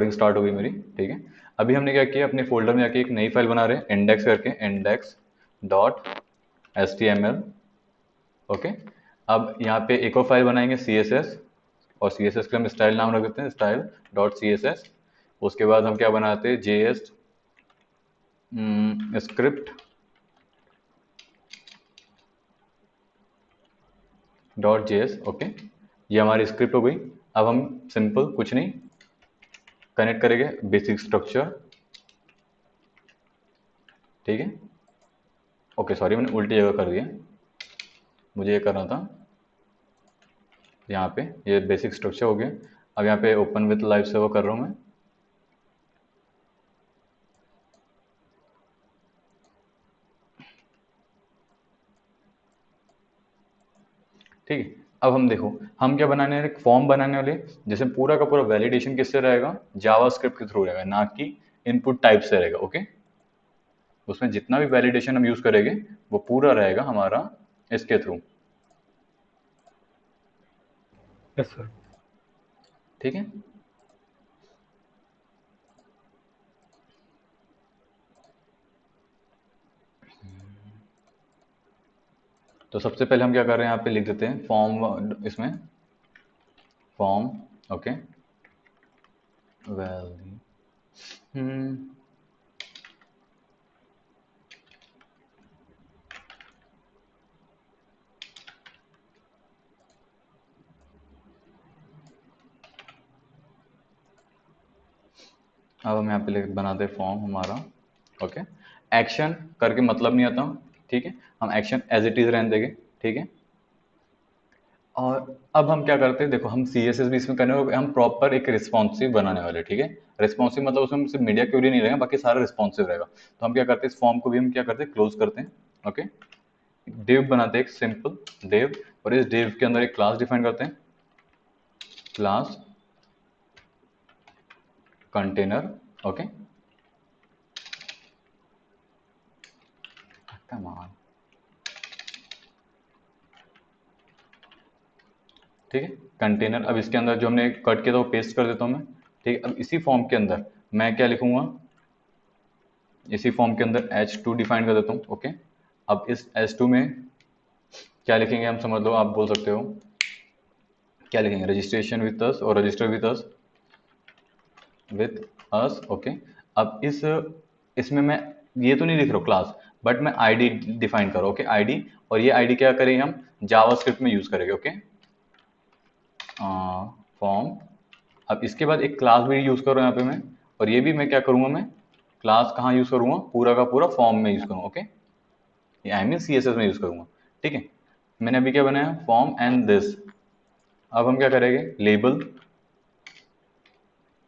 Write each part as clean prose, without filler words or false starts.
Recording start हो गई मेरी। ठीक है, अभी हमने क्या किया, अपने फोल्डर में जाके एक नई फाइल बना रहे हैं इंडेक्स करके, इंडेक्स डॉट HTML। ओके, अब यहाँ पे एक और फाइल बनाएंगे CSS, और CSS के हम स्टाइल नाम रख देते हैं स्टाइल डॉट CSS। उसके बाद हम क्या बनाते हैं, JS script dot JS। Okay, ये हमारी स्क्रिप्ट हो गई। अब हम सिंपल कुछ नहीं कनेक्ट करेंगे बेसिक स्ट्रक्चर। ठीक है, ओके सॉरी मैंने उल्टी जगह कर दिया, मुझे ये करना था यहाँ पे। ये बेसिक स्ट्रक्चर हो गया। अब यहाँ पे ओपन विथ लाइव सर्वर कर रहा हूँ मैं। ठीक है, अब हम देखो हम क्या बनाने वाले, एक फॉर्म बनाने वाले, जैसे पूरा का पूरा वैलिडेशन किससे रहेगा, जावास्क्रिप्ट के थ्रू रहेगा, ना कि इनपुट टाइप से रहेगा। ओके, उसमें जितना भी वैलिडेशन हम यूज करेंगे वो पूरा रहेगा हमारा इसके थ्रू। Yes sir. ठीक है, तो सबसे पहले हम क्या कर रहे हैं, यहाँ पे लिख देते हैं फॉर्म, इसमें फॉर्म। ओके, वैल्यू अब हम यहाँ पे बनाते हैं फॉर्म हमारा। ओके, एक्शन करके मतलब नहीं आता। ठीक है, हम एक्शन एज इट इज रहने देंगे। ठीक है, और अब हम क्या करते हैं, देखो हम CSS भी इसमें करने वाले, हम प्रॉपर एक रिस्पॉन्सिव बनाने वाले। ठीक है, रिस्पॉन्सिव मतलब उसमें सिर्फ मीडिया क्वेरी नहीं रहेगा, बाकी सारा रिस्पॉन्सिव रहेगा। तो हम क्या करते हैं, इस फॉर्म को भी हम क्या करते हैं, क्लोज करते हैं। ओके, डिव बनाते हैं एक सिंपल डिव, और इस डिव के अंदर एक क्लास डिफाइन करते हैं, class container. Okay, come on. ठीक है, कंटेनर। अब इसके अंदर जो हमने कट किया था वो पेस्ट कर देता हूँ मैं। ठीक है, अब इसी फॉर्म के अंदर मैं क्या लिखूंगा, इसी फॉर्म के अंदर H2 डिफाइन कर देता हूँ। ओके, अब इस H2 में क्या लिखेंगे, हम समझ लो, आप बोल सकते हो क्या लिखेंगे, रजिस्ट्रेशन विथ अस और रजिस्टर विथ अस। ओके, अब इसमें मैं ये तो नहीं लिख रहा हूँ क्लास, बट मैं आईडी डिफाइन करो। ओके, आईडी, और ये आईडी क्या करेंगे, हम जावास्क्रिप्ट में यूज करेंगे। Okay, form. अब इसके बाद एक क्लास भी यूज करो यहाँ पे मैं, और ये भी मैं क्या करूंगा, मैं क्लास कहाँ यूज करूंगा, पूरा का पूरा फॉर्म में यूज करूंगा। ओके, ये आई मीन CSS में यूज करूंगा। ठीक है, मैंने अभी क्या बनाया, फॉर्म एंड दिस। अब हम क्या करेंगे, लेबल,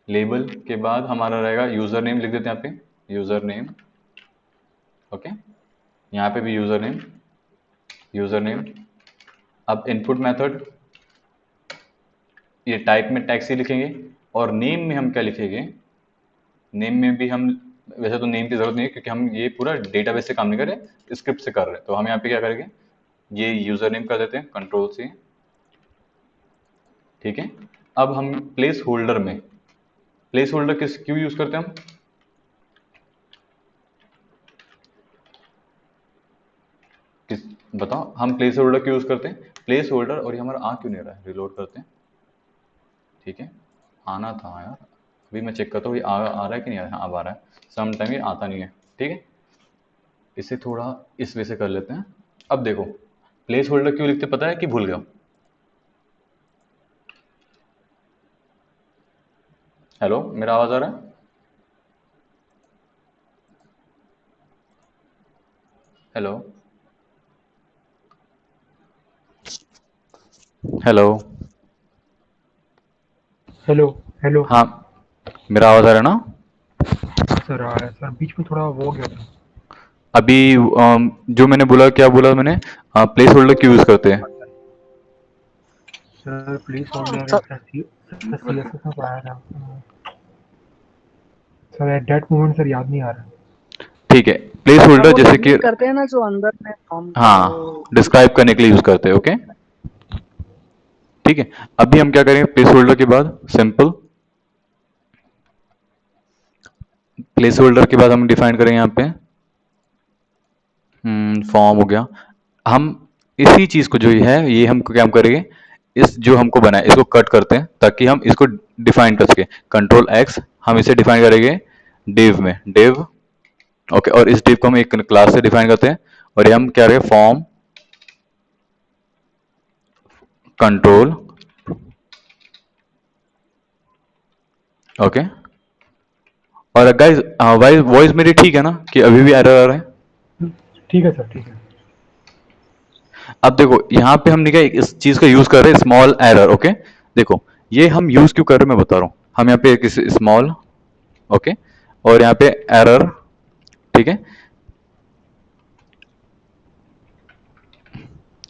लेबल के बाद हमारा रहेगा यूजर नेम, लिख देते हैं यहाँ पे यूजर नेम। ओके, यहाँ पे भी यूजर नेम, यूजर नेम। अब इनपुट मेथड, ये टाइप में टैक्स ही लिखेंगे, और नेम में हम क्या लिखेंगे, नेम में भी हम, वैसे तो नेम की जरूरत नहीं है क्योंकि हम ये पूरा डेटाबेस से काम नहीं कर रहे, स्क्रिप्ट से कर रहे हैं। तो हम यहाँ पे क्या करेंगे, ये यूजर नेम कर देते हैं Ctrl+C। ठीक है, अब हम प्लेस होल्डर में, प्लेस होल्डर किस क्यों यूज करते हैं हम, किस बताओ, हम प्लेस होल्डर क्यों यूज करते हैं, प्लेस होल्डर, और ये हमारा आ क्यों नहीं रहा है, रिलोड करते हैं। ठीक है, आना था यार, अभी मैं चेक करता हूँ ये आ रहा है कि नहीं आ रहा है। हाँ, अब आ रहा है, सम टाइम ये आता नहीं है। ठीक है, इसे थोड़ा इस वे से कर लेते हैं। अब देखो प्लेस होल्डर क्यों लिखते, पता है कि भूल गया। हेलो, मेरा आवाज आ रहा है, हेलो, हेलो। हेलो। हेलो। हाँ, मेरा आवाज आ रहा है ना। सर आ रहा है सर, बीच में थोड़ा वो हो गया था। अभी जो मैंने बोला, क्या बोला मैंने, प्लेस होल्डर क्यों यूज करते हैं। Sir please holder sir sir CSS में पढ़ाया था। Sir at that moment sir याद नहीं आ रहा। ठीक है, प्लेस सर होल्डर वो जैसे कि, डिलीट करते हैं ना जो अंदर में फॉर्म का हाँ, वो। डिस्क्राइब करने के लिए यूज करते हैं। ओके, ठीक है, अभी हम क्या करेंगे, प्लेस होल्डर के बाद सिंपल प्लेस होल्डर के बाद हम डिफाइन करेंगे यहाँ पे फॉर्म हो गया। हम इसी चीज को जो है ये हम क्या करेंगे, इस जो हमको बना है इसको कट करते हैं ताकि हम इसको डिफाइन कर सके। कंट्रोल एक्स, हम इसे डिफाइन करेंगे डिव में, डिव ओके। और इस डिव को हम एक क्लास से डिफाइन करते हैं और ये हम क्या करेंगे फॉर्म कंट्रोल ओके। और गाइस वॉइस मेरी ठीक है ना कि अभी भी एरर आ रहा है? ठीक है सर, ठीक है। अब देखो यहाँ पे हमने क्या इस चीज का यूज कर रहे हैं स्मॉल एरर ओके। देखो ये हम यूज क्यों कर रहे हैं मैं बता रहा हूँ। हम यहाँ पे एक स्मॉल ओके और यहाँ पे एरर, ठीक है,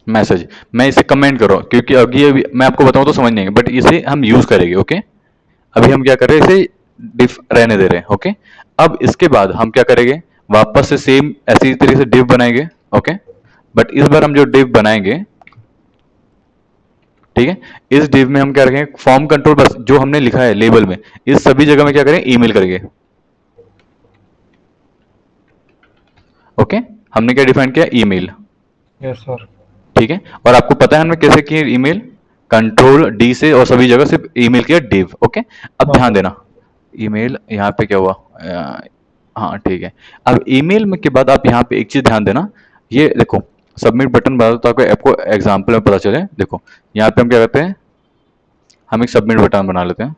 मैसेज। मैं इसे कमेंट कर रहा हूँ क्योंकि अभी मैं आपको बताऊं तो समझ नहीं आएगा, बट इसे हम यूज करेंगे ओके। अभी हम क्या कर रहे हैं, इसे डिफ रहने दे रहे हैं ओके। अब इसके बाद हम क्या करेंगे, वापस से सेम ऐसी तरीके से डिव बनाएंगे ओके। बट इस बार हम जो डिव बनाएंगे, ठीक है, इस डिव में हम क्या रखेंगे फॉर्म कंट्रोल, बस जो हमने लिखा है लेबल में इस सभी जगह में क्या करें ईमेल करेंगे ओके। हमने क्या डिफाइन किया ईमेल, यस सर। ठीक है। और आपको पता है हमने कैसे किया ईमेल, कंट्रोल डी से और सभी जगह सिर्फ ईमेल किया डिव ओके। अब हाँ ध्यान सर। देना ईमेल यहाँ पे क्या हुआ हाँ ठीक है। अब ईमेल में के बाद आप यहाँ पे एक चीज ध्यान देना, ये देखो सबमिट बटन बना दो ताकि आपको एग्जाम्पल में पता चले। देखो यहाँ पे हम क्या करते हैं, हम एक सबमिट बटन बना लेते हैं,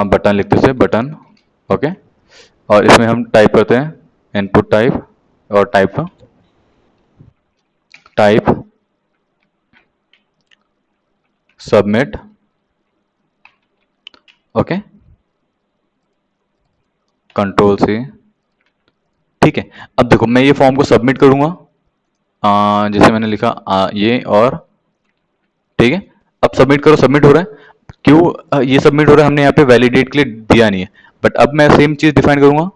बटन लिखते से बटन ओके। और इसमें हम टाइप करते हैं इनपुट टाइप और type type submit okay control से, ठीक है। अब देखो मैं ये फॉर्म को सबमिट करूंगा जैसे मैंने लिखा ये और, ठीक है। अब सबमिट करो, सबमिट हो रहा है। क्यों ये सबमिट हो रहा है, हमने यहाँ पे वैलिडेट के लिए दिया नहीं है। बट अब मैं सेम चीज डिफाइन करूंगा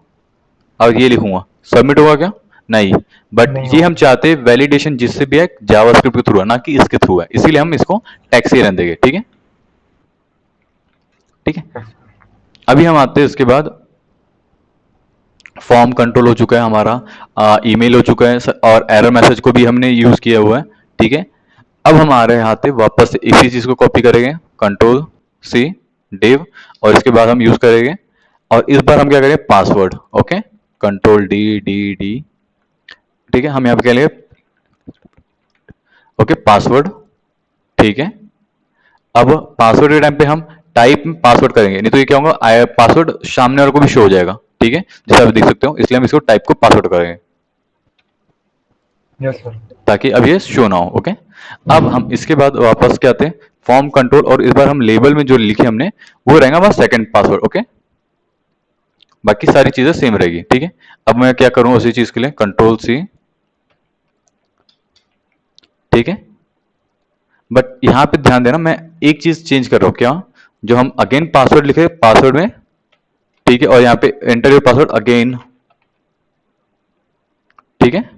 और ये लिखूंगा, सबमिट होगा क्या, नहीं। बट नहीं ये होगा। हम चाहते हैं वैलिडेशन जिससे भी है जावास्क्रिप्ट के थ्रू है ना कि इसके थ्रू है, इसीलिए हम इसको टैक्स ही रहने देंगे, ठीक है ठीक है। यस अभी हम आते हैं इसके बाद, फॉर्म कंट्रोल हो चुका है हमारा, ईमेल हो चुका है और एरर मैसेज को भी हमने यूज किया हुआ है, ठीक है। अब हम आ रहे हैं यहाँ पे वापस से इसी चीज को कॉपी करेंगे कंट्रोल सी डिव और इसके बाद हम यूज करेंगे और इस बार हम क्या करेंगे password okay, control D D D, ठीक है। हम यहाँ पे क्या लेंगे ओके पासवर्ड, ठीक है। अब पासवर्ड के टाइम पे हम टाइप में पासवर्ड करेंगे, नहीं तो ये क्या होगा पासवर्ड सामने वाले को भी शो हो जाएगा, ठीक है, जैसे आप देख सकते हो। इसलिए हम इसको टाइप को पासवर्ड करेंगे यस सर। ताकि अब ये शो ना हो ओके। अब हम इसके बाद वापस क्या आते हैं फॉर्म कंट्रोल और इस बार हम लेबल में जो लिखे हमने वो रहेगा बस सेकंड पासवर्ड ओके। बाकी सारी चीजें सेम रहेगी, ठीक है। अब मैं क्या करूं उसी चीज के लिए कंट्रोल सी, ठीक है। बट यहां पे ध्यान देना मैं एक चीज चेंज कर रहा हूं, क्या, जो हम अगेन पासवर्ड लिखे पासवर्ड में, ठीक है, और यहाँ पे एंटर योर पासवर्ड अगेन, ठीक है।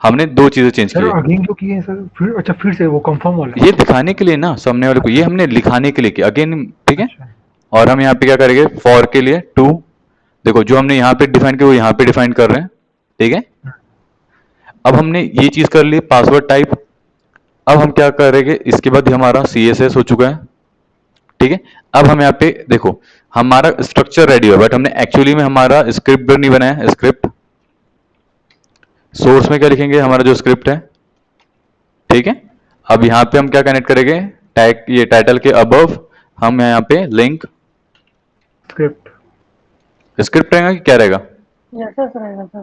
हमने दो चीजें चेंज की सर है, अगेन जो किए हैं सर, फिर अच्छा फिर से वो कंफर्म वाला। ये दिखाने के लिए ना सामने वाले को, ये हमने लिखाने के लिए किया अगेन, ठीक है। अच्छा। और हम यहाँ पे क्या करेंगे फॉर के लिए टू, देखो जो हमने यहाँ पे डिफाइन किया वो यहाँ पे डिफाइन कर रहे हैं, ठीक है। अब हमने ये चीज कर ली पासवर्ड टाइप। अब हम क्या करेंगे इसके बाद हमारा CSS हो चुका है, ठीक है। अब हम यहाँ पे देखो हमारा स्ट्रक्चर रेडी है बट हमने एक्चुअली में हमारा स्क्रिप्ट नहीं बनाया, स्क्रिप्ट सोर्स में क्या लिखेंगे हमारा जो स्क्रिप्ट है, ठीक है। अब यहाँ पे हम क्या कनेक्ट करेंगे टैग, ये टाइटल के अबव हम यहाँ पे लिंक स्क्रिप्ट। स्क्रिप्ट रहेगा कि क्या रहेगा यस रहेगा सर,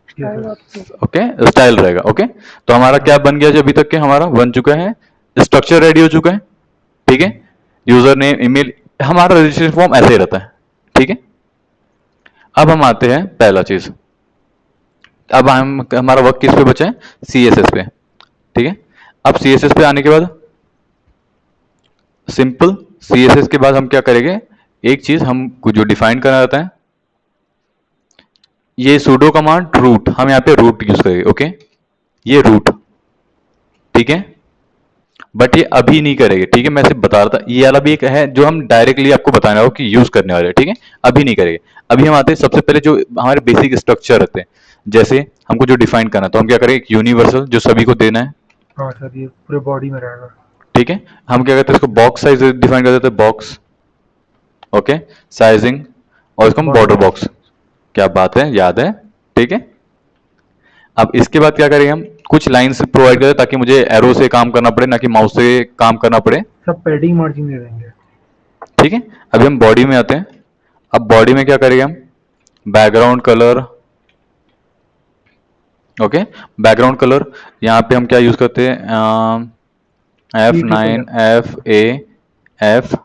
स्टाइल और स्क्रिप्ट। ओके स्टाइल रहेगा ओके। तो हमारा क्या बन गया जो अभी तक के हमारा बन चुका है, स्ट्रक्चर रेडी हो चुका है, ठीक है। यूजर नेम ईमेल, हमारा रजिस्ट्रेशन फॉर्म ऐसे ही रहता है, ठीक है। अब हम आते हैं पहला चीज, अब हम हमारा वर्क किस पे बचा है CSS पे, ठीक है। अब CSS पे आने के बाद सिंपल CSS के बाद हम क्या करेंगे, एक चीज हम जो डिफाइन करना रहता है, ये sudo कमांड रूट, हम यहाँ पे रूट यूज करेंगे ओके, ये रूट, ठीक है। बट ये अभी नहीं करेंगे, ठीक है। मैं सिर्फ बता रहा था, ये वाला भी एक है जो हम डायरेक्टली आपको बताने वाले हो कि यूज करने वाले हैं, ठीक है। अभी नहीं करेंगे। अभी हम आते हैं सबसे पहले जो हमारे बेसिक स्ट्रक्चर रहते हैं, जैसे हमको जो डिफाइन करना है तो हम क्या करेंगे, एक यूनिवर्सल जो सभी को देना है, हाँ सर, ये पूरे बॉडी में रहेगा। ठीक है। हम क्या करते हैं, इसको बॉक्स साइज डिफाइन कर देते हैं, बॉक्स, ओके, साइजिंग, और इसको हम बॉर्डर बॉर्डर बॉक्स। क्या बात है, याद है, ठीक है। अब इसके बाद क्या करेंगे, हम कुछ लाइंस प्रोवाइड करें ताकि मुझे एरो से काम करना पड़े, ना कि माउस से काम करना पड़े, सब पैडिंग मार्जिन दे देंगे। ठीक है। अभी हम बॉडी में आते हैं। अब बॉडी में क्या करेंगे हम, background colour, okay, background colour. यहाँ पे हम क्या यूज करते हैं, F9 FA FB,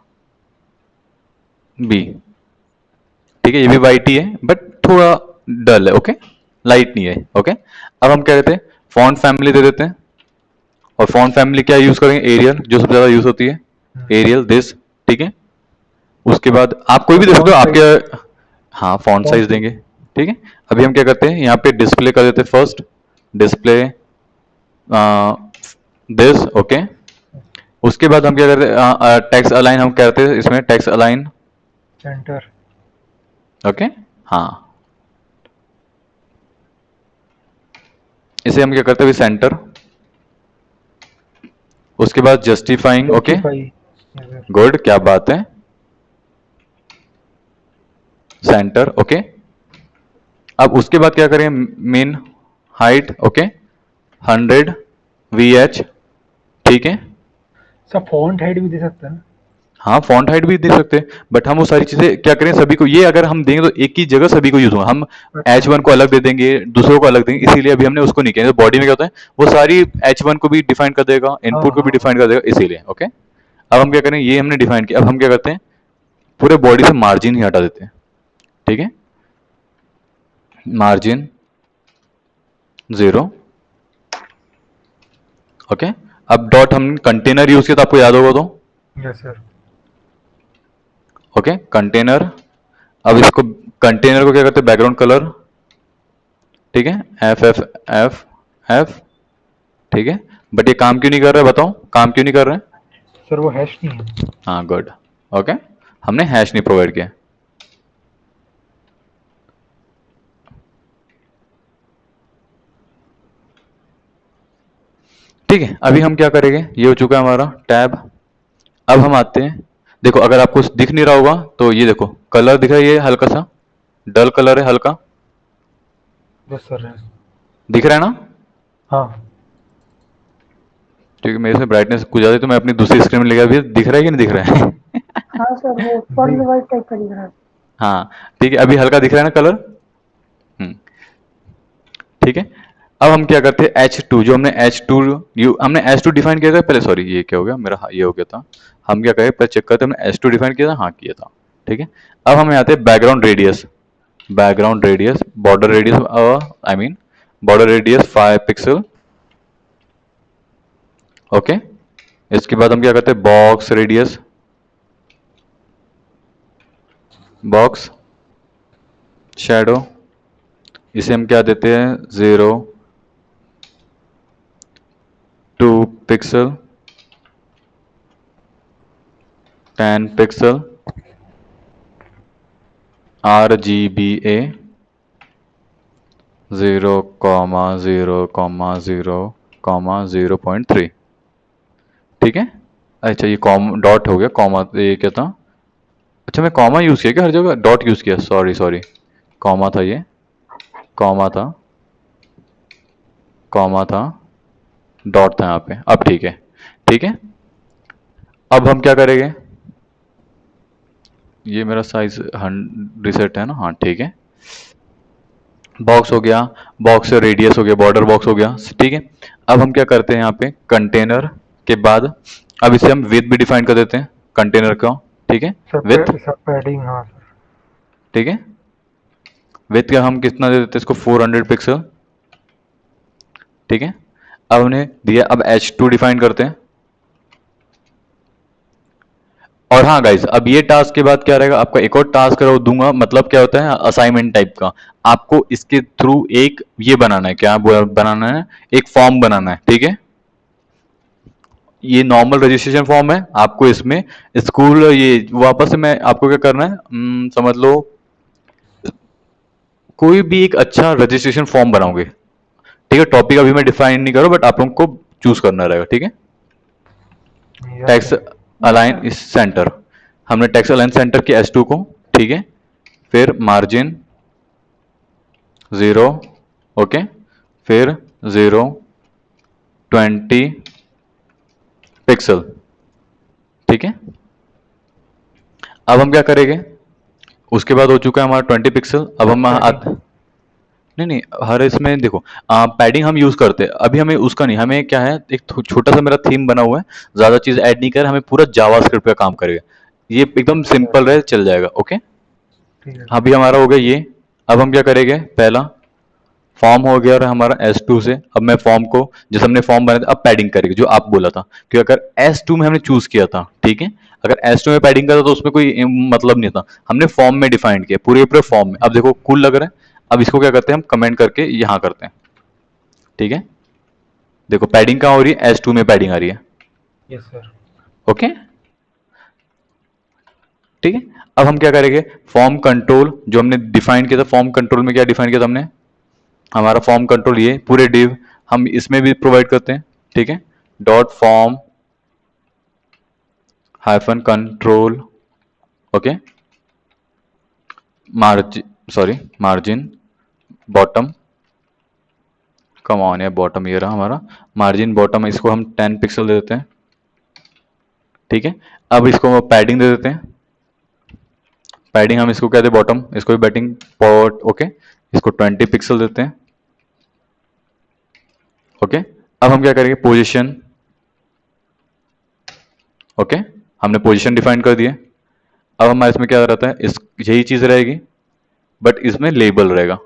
ठीक है। ये भी वाइट ही है बट थोड़ा डल है, ओके, लाइट नहीं है, ओके। अब हम क्या कहते हैं, फॉन्ट फैमिली दे देते हैं, और फॉन्ट फैमिली क्या यूज करेंगे, एरियल, जो सबसे ज्यादा यूज होती है, एरियल दिस, ठीक है। उसके बाद आप कोई भी दे सकते हो आपके, हाँ, फॉन्ट साइज देंगे, ठीक है। अभी हम क्या करते हैं, यहाँ पे डिस्प्ले कर देते हैं, फर्स्ट डिस्प्ले दिस, ओके। उसके बाद हम क्या करते हैं, टेक्स्ट अलाइन, हम कहते हैं इसमें टेक्स्ट अलाइन, सेंटर। ओके, हाँ, इसे हम क्या करते हैं, सेंटर। उसके बाद जस्टिफाइंग, ओके, गुड, क्या बात है, सेंटर, ओके। अब उसके बाद क्या करें, मेन हाइट, ओके, 100 VH, ठीक है। सब फॉन्ट हाइट भी दे सकते हैं ना? हाँ, फॉन्ट हाइट भी दे सकते हैं, बट हम वो सारी चीजें क्या करें, सभी को ये अगर हम देंगे तो एक ही जगह सभी को यूज होगा। हम H1 को अलग दे देंगे, दूसरों को अलग देंगे, इसीलिए अभी हमने उसको नहीं किया। तो बॉडी में क्या होता है, वो सारी H1 को भी डिफाइन कर देगा, इनपुट को भी डिफाइन कर देगा, इसीलिए, ओके। अब हम क्या करें, ये हमने डिफाइन किया। अब हम क्या करते हैं, पूरे बॉडी से मार्जिन ही हटा देते हैं, ठीक है, मार्जिन 0, ओके। अब डॉट हम कंटेनर यूज किया था, आपको याद होगा तो, यस सर। Okay, container. अब इसको कंटेनर को क्या करते हैं, बैकग्राउंड कलर, ठीक है, FF ठीक है। बट ये काम क्यों नहीं कर रहा है, बताओ, काम क्यों नहीं कर रहा है। सर वो हैश नहीं है। हाँ, गुड, ओके, हमने हैश नहीं प्रोवाइड किया, ठीक है। अभी हम क्या करेंगे, ये हो चुका है हमारा टैब। अब हम आते हैं, देखो, अगर आपको दिख नहीं रहा होगा तो ये देखो, कलर दिख रहा है, ये हल्का सा डल कलर है, हल्का यस सर। दिख रहा है ना, हाँ ठीक है। मेरे से ब्राइटनेस कुछ ज्यादा है, तो मैं अपनी दूसरी स्क्रीन में लेकर, भी दिख रहा है कि नहीं दिख रहा है हाँ सर, वो पर्ल वाइट टाइप का दिख रहा है। हाँ, ठीक है, अभी हल्का दिख रहा है ना कलर, ठीक है। अब हम क्या करते हैं, H2, जो हमने हमने H2 डिफाइन किया था पहले, सॉरी ये क्या हो गया मेरा, ये हो गया था। हम क्या करें, पहले चेक करते हैं, हमने H2 डिफाइन किया था, हाँ किया था, ठीक है। अब हम आते हैं background radius, border radius, I mean border radius 5 pixel, okay. इसके बाद हम क्या करते हैं, बॉक्स शैडो, इसे हम क्या देते हैं, 0 2 पिक्सल, 10 पिक्सल, RGBA 0,0,0,3, ठीक है। अच्छा, ये डॉट हो गया, कॉमा, ये क्या था, अच्छा मैं कॉमा यूज किया क्या हर जगह, डॉट यूज किया, सॉरी सॉरी, कॉमा था ये, कॉमा था, कॉमा था, डॉट था यहाँ पे। अब ठीक है, ठीक है। अब हम क्या करेंगे, ये मेरा साइज रिसेट है ना, हाँ ठीक है। बॉक्स हो गया, बॉक्स से रेडियस हो गया, बॉर्डर बॉक्स हो गया, ठीक है। अब हम क्या करते हैं, यहाँ पे कंटेनर के बाद अब इसे हम विथ भी डिफाइन कर देते हैं, कंटेनर का, ठीक है, विथ, सर पैडिंग, हाँ सर। ठीक है। विथ का हम कितना दे देते हैं इसको, 400 पिक्सल, ठीक है। अब हमने दिया, अब H2 डिफाइन करते हैं। और हाँ गाइस, अब ये टास्क के बाद क्या रहेगा, आपका एक और टास्क दूंगा, मतलब क्या होता है, असाइनमेंट टाइप का। आपको इसके थ्रू एक ये बनाना है, क्या बनाना है, एक फॉर्म बनाना है, ठीक है। ये नॉर्मल रजिस्ट्रेशन फॉर्म है, आपको इसमें स्कूल ये वापस से मैं आपको क्या करना है, समझ लो कोई भी एक अच्छा रजिस्ट्रेशन फॉर्म बनाओगे, ठीक है। टॉपिक अभी मैं डिफाइन नहीं करूँ, बट आप लोगों को चूज करना रहेगा, ठीक है। Yes tax sir. Yes align sir. इस सेंटर, हमने टैक्स अलाइन सेंटर की S2 को, ठीक है। फिर मार्जिन 0, ओके। फिर 0, 20 पिक्सल, ठीक है। अब हम क्या करेंगे, उसके बाद हो चुका है हमारा 20 पिक्सल। अब हम पैडिंग। आते, नहीं नहीं, हर इसमें देखो पैडिंग हम यूज करते हैं, अभी हमें उसका नहीं, हमें क्या है, एक छोटा सा मेरा थीम बना हुआ है, ज्यादा चीज ऐड नहीं कर, हमें पूरा जावास्क्रिप्ट पे काम करेगा, ये एकदम अच्छा सिंपल रहे, चल जाएगा, ओके। ठीक है सर। अभी हमारा हो गया ये। अब हम क्या करेंगे, पहला फॉर्म हो गया और हमारा S2 से, अब मैं फॉर्म को, जैसे हमने फॉर्म बनाया था, अब पैडिंग करेंगे जो आप बोला था, कि अगर S2 में हमने चूज किया था, ठीक है। अगर S2 में पैडिंग करता तो उसमें कोई मतलब नहीं था, हमने फॉर्म में डिफाइन किया, पूरे पूरे फॉर्म में। अब देखो कूल लग रहा है। अब इसको क्या करते हैं, हम कमेंट करके यहाँ करते हैं, ठीक है। देखो पैडिंग कहाँ हो रही है, S2 में पैडिंग आ रही है, यस सर। ओके, ठीक है। अब हम क्या करेंगे, फॉर्म कंट्रोल जो हमने डिफाइन किया था, फॉर्म कंट्रोल में क्या डिफाइन किया था हमने, हमारा फॉर्म कंट्रोल ये पूरे डिव हम इसमें भी प्रोवाइड करते हैं, ठीक है। Dot form hyphen control, okay, margin, sorry margin bottom, come on है बॉटम, ये रहा हमारा मार्जिन बॉटम, इसको हम 10 पिक्सल दे देते हैं, ठीक है। अब इसको पैडिंग दे देते हैं, पैडिंग हम इसको क्या दे, बॉटम, इसको भी बैटिंग पॉट, ओके। इसको 20 पिक्सल देते हैं, ओके। अब हम क्या करेंगे, पोजीशन, ओके, हमने पोजीशन डिफाइन कर दिया। अब हमारे इसमें क्या रहता है, इस यही चीज रहेगी, बट इसमें लेबल रहेगा,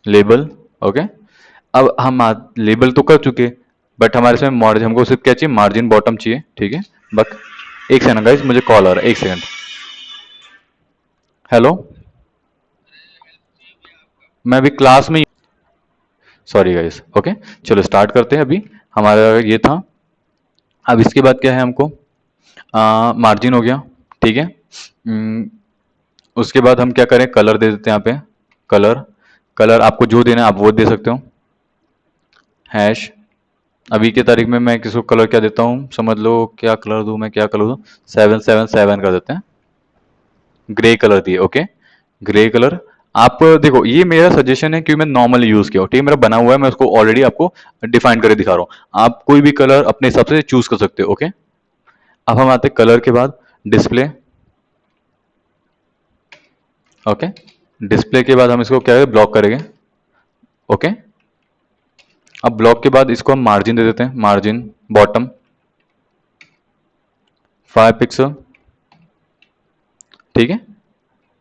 लेबल, ओके। अब हम लेबल तो कर चुके, बट हमारे इसमें मार्जिन, हमको सिर्फ क्या चाहिए, मार्जिन बॉटम चाहिए, ठीक है। बट एक सेकंड गाइस, मुझे कॉल आ रहा है, एक सेकंड, हेलो, मैं अभी क्लास में, सॉरी गाइस, ओके। चलो स्टार्ट करते हैं, अभी हमारा ये था। अब इसके बाद क्या है, हमको मार्जिन हो गया, ठीक है। उसके बाद हम क्या करें, कलर दे देते हैं यहाँ पे, कलर, कलर आपको जो देना है आप वो दे सकते हो, हैश, अभी के तारीख में मैं किसको कलर क्या देता हूँ, समझ लो क्या कलर दूं मैं, क्या कलर दूं, 777 कर देते हैं, ग्रे कलर दिए, ओके। ग्रे कलर, आप देखो ये मेरा सजेशन है, क्योंकि मैं नॉर्मल यूज किया हूँ, ठीक है, मेरा बना हुआ है, मैं उसको ऑलरेडी आपको डिफाइन करके दिखा रहा हूँ, आप कोई भी कलर अपने हिसाब से चूज कर सकते हो, ओके। अब हम आते हैं कलर के बाद डिस्प्ले, ओके। डिस्प्ले के बाद हम इसको क्या है, ब्लॉक करेंगे, ओके। अब ब्लॉक के बाद इसको हम मार्जिन दे देते हैं, मार्जिन बॉटम 5 पिक्सल, ठीक है।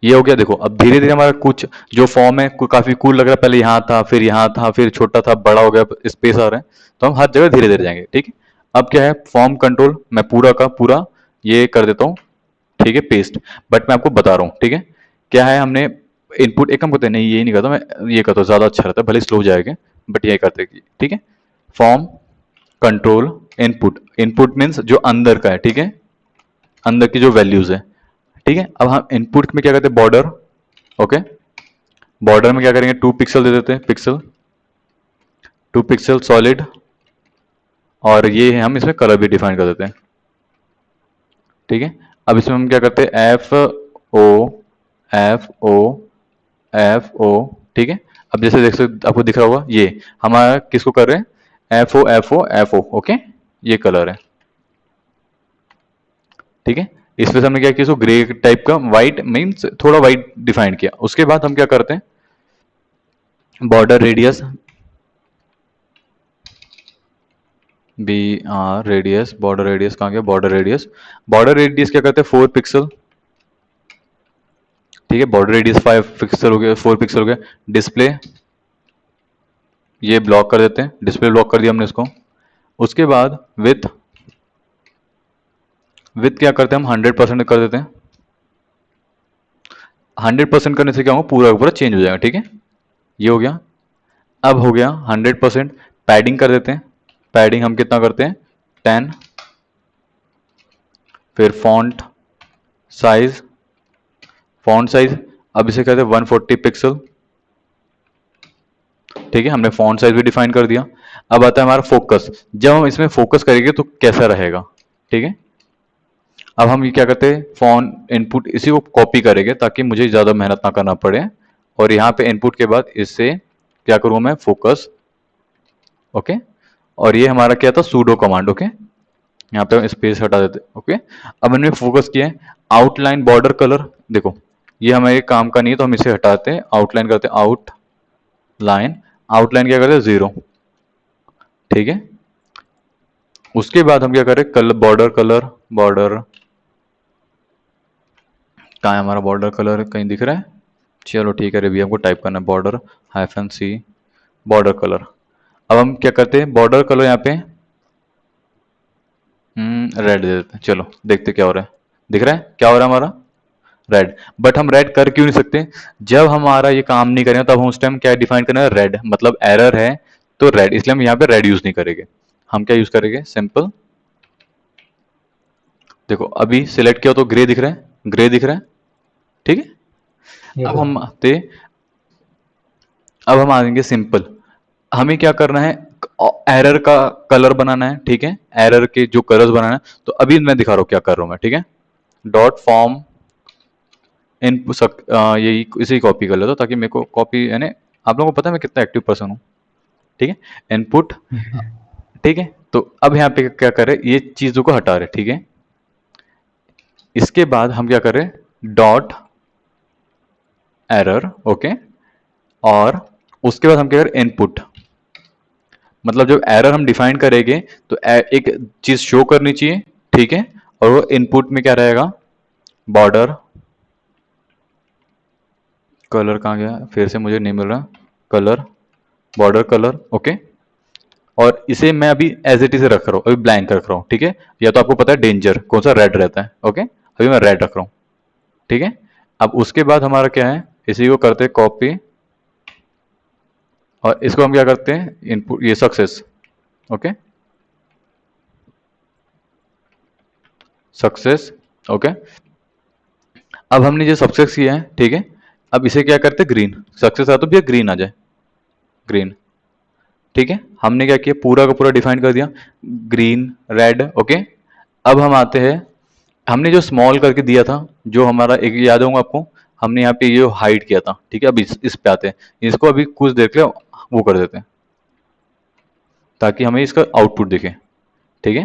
ये हो गया, देखो अब धीरे धीरे हमारा कुछ जो फॉर्म है काफी कूल लग रहा है, पहले यहाँ था, फिर छोटा था, बड़ा हो गया, स्पेस आ रहा है, तो हम हर जगह धीरे धीरे जाएंगे, ठीक है। अब क्या है, फॉर्म कंट्रोल मैं पूरा का पूरा ये कर देता हूँ, ठीक है, पेस्ट। बट मैं आपको बता रहा हूँ, ठीक है, क्या है, हमने इनपुट एक हम करते हैं, नहीं ये नहीं करता मैं, ये करता हूँ, ज्यादा अच्छा रहता है, भले स्लो जाएगा, बट ये करते हैं, ठीक है। Form control input, input means जो अंदर का है, ठीक है, अंदर की जो वैल्यूज है, ठीक है। अब हम इनपुट में क्या करते हैं, बॉर्डर, ओके। बॉर्डर में क्या करेंगे, 2 पिक्सल दे देते हैं, पिक्सल 2 पिक्सल सॉलिड, और ये है, हम इसमें कलर भी डिफाइन कर देते हैं, ठीक है। अब इसमें हम क्या करते हैं, ओ एफ ओ ओ, ठीक है। अब जैसे देख सकते आपको दिख रहा होगा, ये हमारा किसको कर रहे हैं, एफ ओ, ओके, ये कलर है, ठीक है। इसमें से हमने क्या किया, इसको ग्रे टाइप का, व्हाइट मीन्स थोड़ा व्हाइट डिफाइन किया। उसके बाद हम क्या करते हैं, border radius, B R radius, border radius कहाँ गया, बॉर्डर रेडियस, बॉर्डर रेडियस क्या करते हैं, 4 पिक्सल, ठीक है। बॉर्डर रेडियस 5 पिक्सल हो गया, 4 पिक्सल हो गया। डिस्प्ले ये ब्लॉक कर देते हैं, डिस्प्ले ब्लॉक कर दिया हमने इसको। उसके बाद विथ, विथ क्या करते हैं हम, 100% कर देते हैं, 100% करने से क्या होगा, पूरा का पूरा चेंज हो जाएगा, ठीक है। ये हो गया। अब हो गया 100%, पैडिंग कर देते हैं। पैडिंग हम कितना करते हैं 10। फिर फॉन्ट साइज, फॉन्ट साइज अब इसे कहते हैं 140 पिक्सल। ठीक है, हमने फॉन्ट साइज भी डिफाइन कर दिया। अब आता है हमारा फोकस। जब हम इसमें फोकस करेंगे तो कैसा रहेगा। ठीक है, अब हम ये क्या करते हैं फॉन्ट इनपुट इसी को कॉपी करेंगे ताकि मुझे ज़्यादा मेहनत ना करना पड़े। और यहाँ पे इनपुट के बाद इससे क्या करूँ मैं फोकस। ओके, और ये हमारा क्या था सूडो कमांड। ओके, यहाँ पे हम स्पेस हटा देते। ओके, अब हमने फोकस किया है। आउटलाइन बॉर्डर कलर देखो ये हमारे काम का नहीं है तो हम इसे हटाते हैं, आउटलाइन करते हैं आउटलाइन। आउटलाइन क्या करते हैं 0। ठीक है, उसके बाद हम क्या करें कलर बॉर्डर कलर, बॉर्डर कहाँ है हमारा बॉर्डर कलर, कहीं दिख रहा है। चलो ठीक है, अभी हमको टाइप करना है बॉर्डर -c बॉर्डर कलर। अब हम क्या करते हैं बॉर्डर कलर यहाँ पे रेड दे देते हैं। चलो देखते क्या हो रहा है। दिख रहा है क्या हो रहा है हमारा रेड। बट हम रेड कर क्यों नहीं सकते, जब हमारा ये काम नहीं करेगा तब हम उस टाइम क्या डिफाइन करना है रेड, मतलब एरर है तो रेड, इसलिए हम यहाँ पे रेड यूज नहीं करेंगे। हम क्या यूज करेंगे सिंपल। देखो अभी सिलेक्ट किया तो ग्रे दिख रहा है, ग्रे दिख रहा है। ठीक है, यस अब सर। हम आते, अब हम आएंगे सिंपल। हमें क्या करना है एरर का कलर बनाना है। ठीक है, एरर के जो कलर्स बनाना है तो अभी मैं दिखा रहा हूँ क्या कर रहा हूँ मैं। ठीक है, डॉट फॉर्म इन यही इसे कॉपी कर लेता हूँ ताकि मेरे को कॉपी यानी आप लोगों को पता है मैं कितना एक्टिव पर्सन हूँ। ठीक है, इनपुट। ठीक है, तो अब यहाँ पे क्या करें ये चीजों को हटा रहे। ठीक है, इसके बाद हम क्या करें डॉट एरर। ओके, और उसके बाद हम क्या करें इनपुट, मतलब जब एरर हम डिफाइन करेंगे तो एक चीज शो करनी चाहिए। ठीक है, और वो इनपुट में क्या रहेगा बॉर्डर कलर कहाँ गया, फिर से मुझे नहीं मिल रहा कलर, बॉर्डर कलर। ओके, और इसे मैं अभी एज इट इज रख रहा हूँ, अभी ब्लैंक रख रहा हूँ। ठीक है, या तो आपको पता है डेंजर कौन सा रेड रहता है। ओके, अभी मैं रेड रख रहा हूँ। ठीक है, अब उसके बाद हमारा क्या है इसी को करते हैं कॉपी, और इसको हम क्या करते हैं इनपुट ये सक्सेस। Okay, success. ओके, अब हमने जो सक्सेस किया है ठीक है, अब इसे क्या करते हैं ग्रीन, सक्सेस आ तो भैया ग्रीन आ जाए, ग्रीन। ठीक है, हमने क्या किया पूरा का पूरा डिफाइन कर दिया ग्रीन रेड। ओके, अब हम आते हैं, हमने जो स्मॉल करके दिया था जो हमारा एक याद होगा आपको, हमने यहाँ पे ये हाइड किया था। ठीक है, अब इस पे आते हैं, इसको अभी कुछ देर के लिए वो कर देते हैं ताकि हमें इसका आउटपुट दिखे। ठीक है,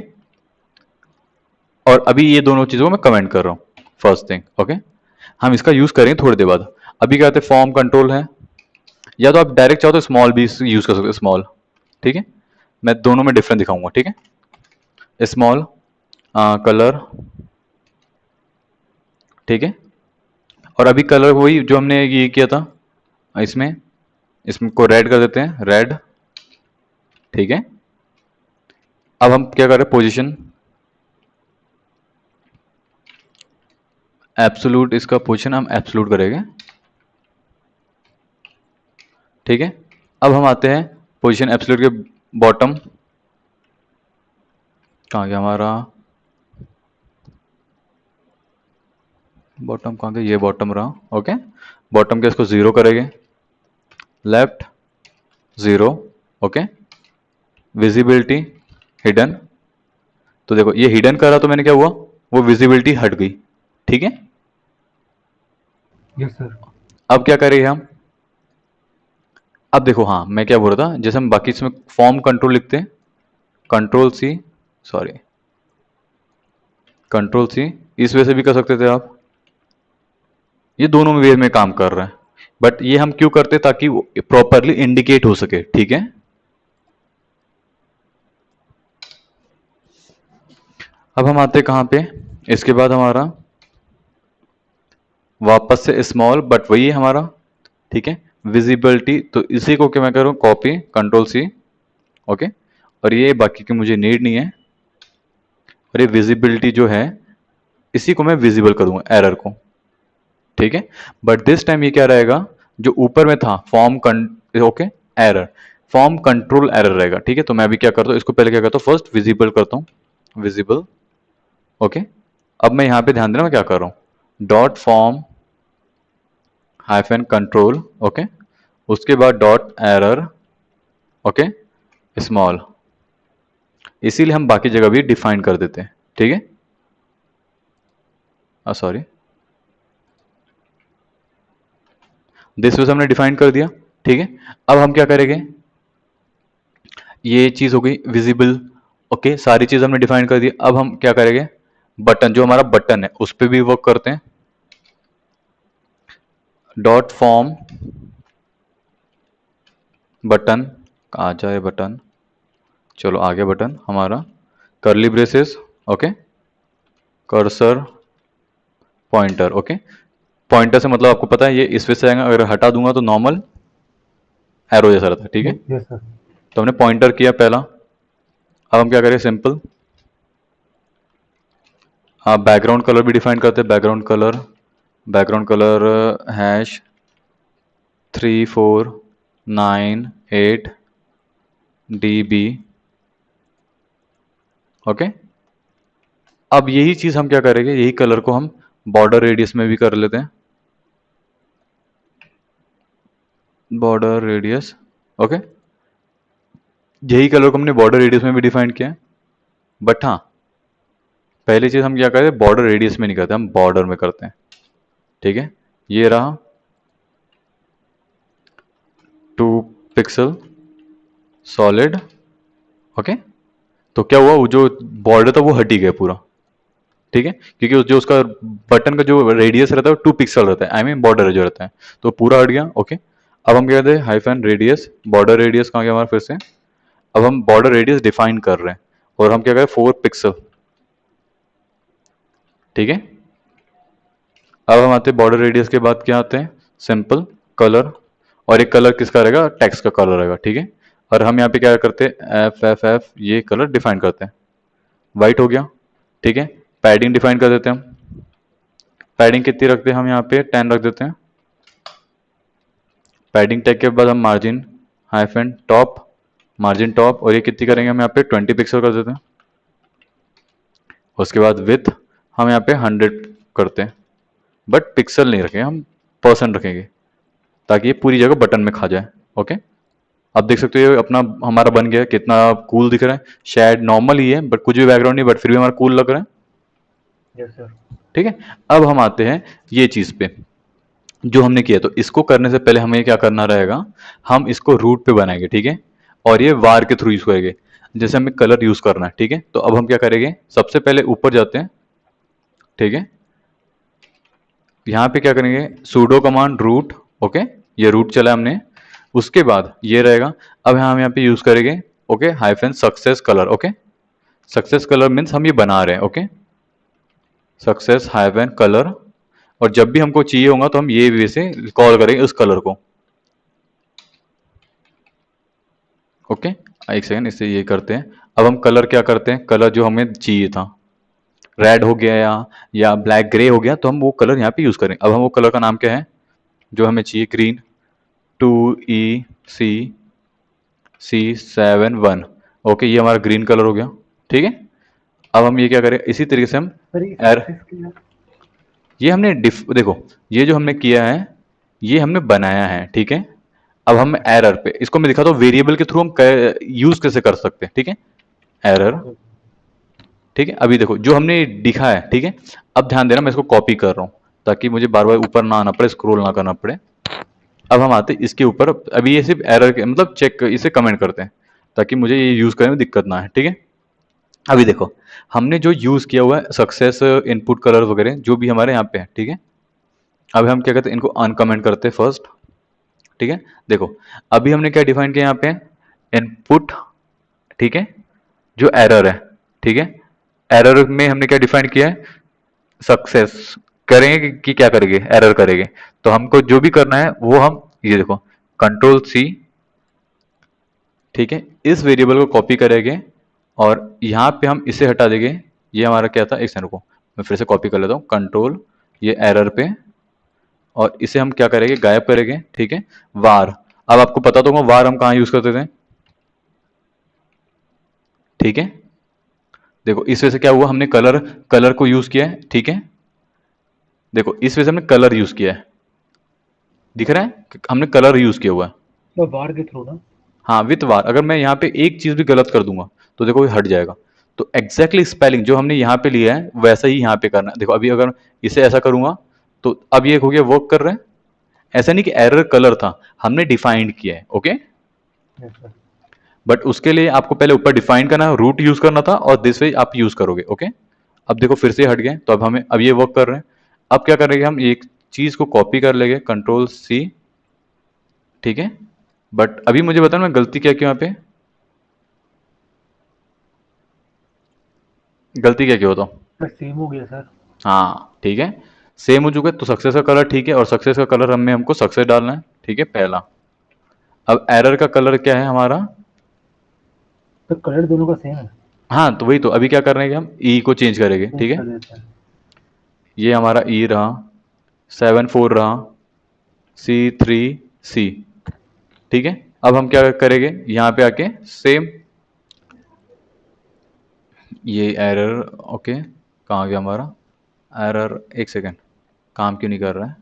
और अभी ये दोनों चीजों को मैं कमेंट कर रहा हूँ फर्स्ट थिंग। ओके, हम इसका यूज करेंगे थोड़ी देर बाद। अभी क्या कहते हैं फॉर्म कंट्रोल है, या तो आप डायरेक्ट चाहो तो स्मॉल भी यूज कर सकते हो स्मॉल। ठीक है, मैं दोनों में डिफरेंस दिखाऊंगा। ठीक है, स्मॉल कलर। ठीक है, और अभी कलर वही जो हमने ये किया था इसमें, इसमें को रेड कर देते हैं रेड। ठीक है, अब हम क्या कर रहे हैं पोजीशन एब्सोल्यूट, इसका पोजीशन हम एब्सोल्यूट करेंगे। ठीक है, अब हम आते हैं पोजीशन एब्सोल्यूट के बॉटम, कहाँ गया हमारा बॉटम, कहाँ गया ये बॉटम रहा। ओके, बॉटम के इसको 0 करेंगे, लेफ्ट 0। ओके, विजिबिलिटी हिडन, तो देखो ये हिडन करा तो मैंने क्या हुआ वो विजिबिलिटी हट गई। ठीक है, यस सर। अब क्या करेंगे हम, अब देखो हाँ मैं क्या बोल रहा था, जैसे हम बाकी इसमें फॉर्म कंट्रोल लिखते हैं control C, sorry control C, इस वे से भी कर सकते थे आप, ये दोनों वे में काम कर रहा है। बट ये हम क्यों करते ताकि वो प्रॉपरली इंडिकेट हो सके। ठीक है, अब हम आते कहाँ पे, इसके बाद हमारा वापस से स्मॉल बट वही है हमारा। ठीक है, विजिबिलिटी, तो इसी को क्या मैं करूँ कॉपी कंट्रोल सी। ओके, और ये बाकी की मुझे नीड नहीं है, और ये विजिबिलिटी जो है इसी को मैं विजिबल करूंगा एरर को। ठीक है, बट दिस टाइम ये क्या रहेगा जो ऊपर में था form okay error, form control error रहेगा, ठीक है। तो मैं अभी क्या करता हूँ, इसको पहले क्या करता हूँ, फर्स्ट विजिबल करता हूँ, विजिबल, ओके। अब मैं यहाँ पे ध्यान देना मैं क्या कर रहा हूँ, dot form hyphen control, okay, उसके बाद डॉट एरर, ओके, स्मॉल, इसीलिए हम बाकी जगह भी डिफाइन कर देते हैं, ठीक है। सॉरी, दिस वेज हमने डिफाइन कर दिया, ठीक है। अब हम क्या करेंगे, ये चीज हो गई विजिबल, ओके, सारी चीज हमने डिफाइन कर दी। अब हम क्या करेंगे, बटन, जो हमारा बटन है उस पर भी वर्क करते हैं, डॉट फॉर्म बटन, कहाँ जाए बटन, चलो आगे बटन हमारा, करली braces, okay, cursor pointer, okay. Pointer से मतलब आपको पता है ये इस वजह से आएगा, अगर हटा दूंगा तो नॉर्मल एरो जैसा रहता है, ठीक है। Yes sir. तो हमने पॉइंटर किया पहला। अब हम क्या करें, सिंपल, हाँ, बैकग्राउंड कलर भी डिफाइन करते हैं, background colour hash 3498 dB, okay. अब यही चीज हम क्या करेंगे, यही कलर को हम बॉर्डर रेडियस में भी कर लेते हैं, बॉर्डर रेडियस, ओके। यही कलर को हमने बॉर्डर रेडियस में भी डिफाइन किया है, बट हाँ, पहली चीज हम क्या करते हैं, बॉर्डर रेडियस में नहीं करते, हम बॉर्डर में करते हैं, ठीक है। ये रहा 2 पिक्सल सॉलिड, ओके। तो क्या हुआ, वो जो बॉर्डर था वो हट ही गया पूरा, ठीक है, क्योंकि जो उसका बटन का जो रेडियस रहता है वो 2 पिक्सल रहता है, आई मीन बॉर्डर जो रहता है, तो पूरा हट गया, ओके। अब हम क्या कहते हैं, हाइफन रेडियस, बॉर्डर रेडियस कहाँ गया हमारा फिर से, अब हम बॉर्डर रेडियस डिफाइन कर रहे हैं, और हम क्या करें, 4 पिक्सल, ठीक है। अब हम आते हैं बॉर्डर रेडियस के बाद क्या आते हैं, सिंपल कलर, और एक कलर किसका रहेगा, टेक्स्ट का कलर रहेगा, ठीक है। और हम यहाँ पे क्या करते हैं, एफ ये कलर डिफाइन करते हैं, वाइट हो गया, ठीक है। पैडिंग डिफाइन कर देते हैं हम, पैडिंग कितनी रखते हैं हम यहाँ पे 10 रख देते हैं। पैडिंग टैग के बाद हम margin hyphen top, margin top, और ये कितनी करेंगे हम यहाँ पे 20 पिक्सल कर देते हैं। उसके बाद विथ हम यहाँ पे 100 करते हैं, बट पिक्सल नहीं रखेंगे हम, परसेंट रखेंगे, ताकि ये पूरी जगह बटन में खा जाए, ओके। अब देख सकते हो ये अपना हमारा बन गया, कितना कूल दिख रहा है, शायद नॉर्मल ही है बट कुछ भी बैकग्राउंड नहीं, बट फिर भी हमारा कूल लग रहा है, यस सर। ठीक है। अब हम आते हैं ये चीज पे जो हमने किया, तो इसको करने से पहले हमें क्या करना रहेगा, हम इसको रूट पे बनाएंगे, ठीक है, और ये वार के थ्रू यूज करेंगे, जैसे हमें कलर यूज करना है, ठीक है। तो अब हम क्या करेंगे, सबसे पहले ऊपर जाते हैं, ठीक है, यहाँ पे क्या करेंगे, सूडो कमांड रूट, ओके, ये रूट चला हमने, उसके बाद ये रहेगा, अब हम यहाँ पे यूज करेंगे, okay, hyphen success colour, okay, success colour means हम ये बना रहे हैं, ओके, सक्सेस हाइफन कलर, और जब भी हमको चाहिए होगा तो हम ये वे से कॉल करेंगे उस कलर को, ओके। एक सेकंड, इससे ये करते हैं। अब हम कलर क्या करते हैं, कलर जो हमें चाहिए था, रेड हो गया या ब्लैक ग्रे हो गया, तो हम वो कलर यहाँ पे यूज करें। अब हम वो कलर का नाम क्या है जो हमें चाहिए, ग्रीन 2EC7 ओके, ये हमारा ग्रीन कलर हो गया, ठीक है। अब हम ये क्या करें, इसी तरीके से हम सर ये एर, सक्सेस किया। ये हमने देखो, ये जो हमने किया है ये हमने बनाया है, ठीक है। अब हम एरर पे, इसको मैं दिखाता हूँ वेरिएबल के थ्रू हम यूज कैसे कर सकते हैं, ठीक है, एरर, ठीक है। अभी देखो जो हमने लिखा है, ठीक है। अब ध्यान देना, मैं इसको कॉपी कर रहा हूँ ताकि मुझे बार बार ऊपर ना आना पड़े, स्क्रॉल ना करना पड़े। अब हम आते हैं इसके ऊपर, अभी ये सिर्फ एरर के मतलब चेक, इसे कमेंट करते हैं ताकि मुझे ये यूज करने में दिक्कत ना है, ठीक है। अभी देखो हमने जो यूज किया हुआ है सक्सेस इनपुट कलर वगैरह जो भी हमारे यहाँ पे है, ठीक है। अब हम क्या करते हैं, इनको अनकमेंट करते हैं फर्स्ट, ठीक है। देखो अभी हमने क्या डिफाइन किया यहाँ पे, इनपुट, ठीक है, जो एरर है, ठीक है, एरर में हमने क्या डिफाइन किया है, सक्सेस करेंगे कि क्या करेंगे, एरर करेंगे। तो हमको जो भी करना है वो हम, ये देखो कंट्रोल सी, ठीक है, इस वेरिएबल को कॉपी करेंगे और यहाँ पे हम इसे हटा देंगे, ये हमारा क्या था, एक सेकंड को मैं फिर से कॉपी कर लेता हूँ, कंट्रोल ये एरर पे, और इसे हम क्या करेंगे, गायब करेंगे, ठीक है। वार, अब आपको पता तो होगा वार हम कहाँ यूज करते थे, ठीक है। देखो इस वजह से क्या हुआ, हमने कलर कलर को यूज किया है, ठीक है। देखो इस वजह से हमने कलर यूज किया है, दिख रहा है कि हमने कलर यूज किया हुआ है। तो वार के थ्रू ना। हाँ विथ वार, अगर मैं यहाँ पे एक चीज भी गलत कर दूंगा तो देखो ये हट जाएगा। तो एग्जैक्टली स्पेलिंग जो हमने यहाँ पे लिया है वैसा ही यहाँ पे करना है। देखो अभी अगर इसे ऐसा करूंगा तो अब ये हो गया वर्क कर रहे हैं। ऐसा नहीं कि एरर कलर था, हमने डिफाइंड किया है, ओके। Yes sir. बट उसके लिए आपको पहले ऊपर डिफाइन करना है, रूट यूज करना था और दिस वे आप यूज करोगे, ओके। अब देखो फिर से हट गए, तो अब हमें अब ये वर्क कर रहे हैं। अब क्या करेंगे, हम एक चीज को कॉपी कर लेंगे, कंट्रोल सी, ठीक है। बट अभी मुझे बताना मैं गलती क्या की यहाँ पे, गलती क्या की हो तो। सर सेम हो गया सर। हाँ ठीक है, सेम हो चुका है। तो सक्सेस का कलर ठीक है, और सक्सेस का कलर हमें हमको सक्सेस डालना है, ठीक है पहला। अब एरर का कलर क्या है हमारा, तो कलर दोनों का सेम है। हाँ तो वही तो अभी क्या कर रहे हैं कि हम ई को चेंज करेंगे, चेंज ठीक है। कर देते हैं। ये हमारा ई रहा, 7 4 रहा, C 3 C, ठीक है। अब हम क्या करेंगे यहाँ पे आके सेम, ये एरर, ओके कहाँ गया हमारा एरर, एक सेकेंड, काम क्यों नहीं कर रहा है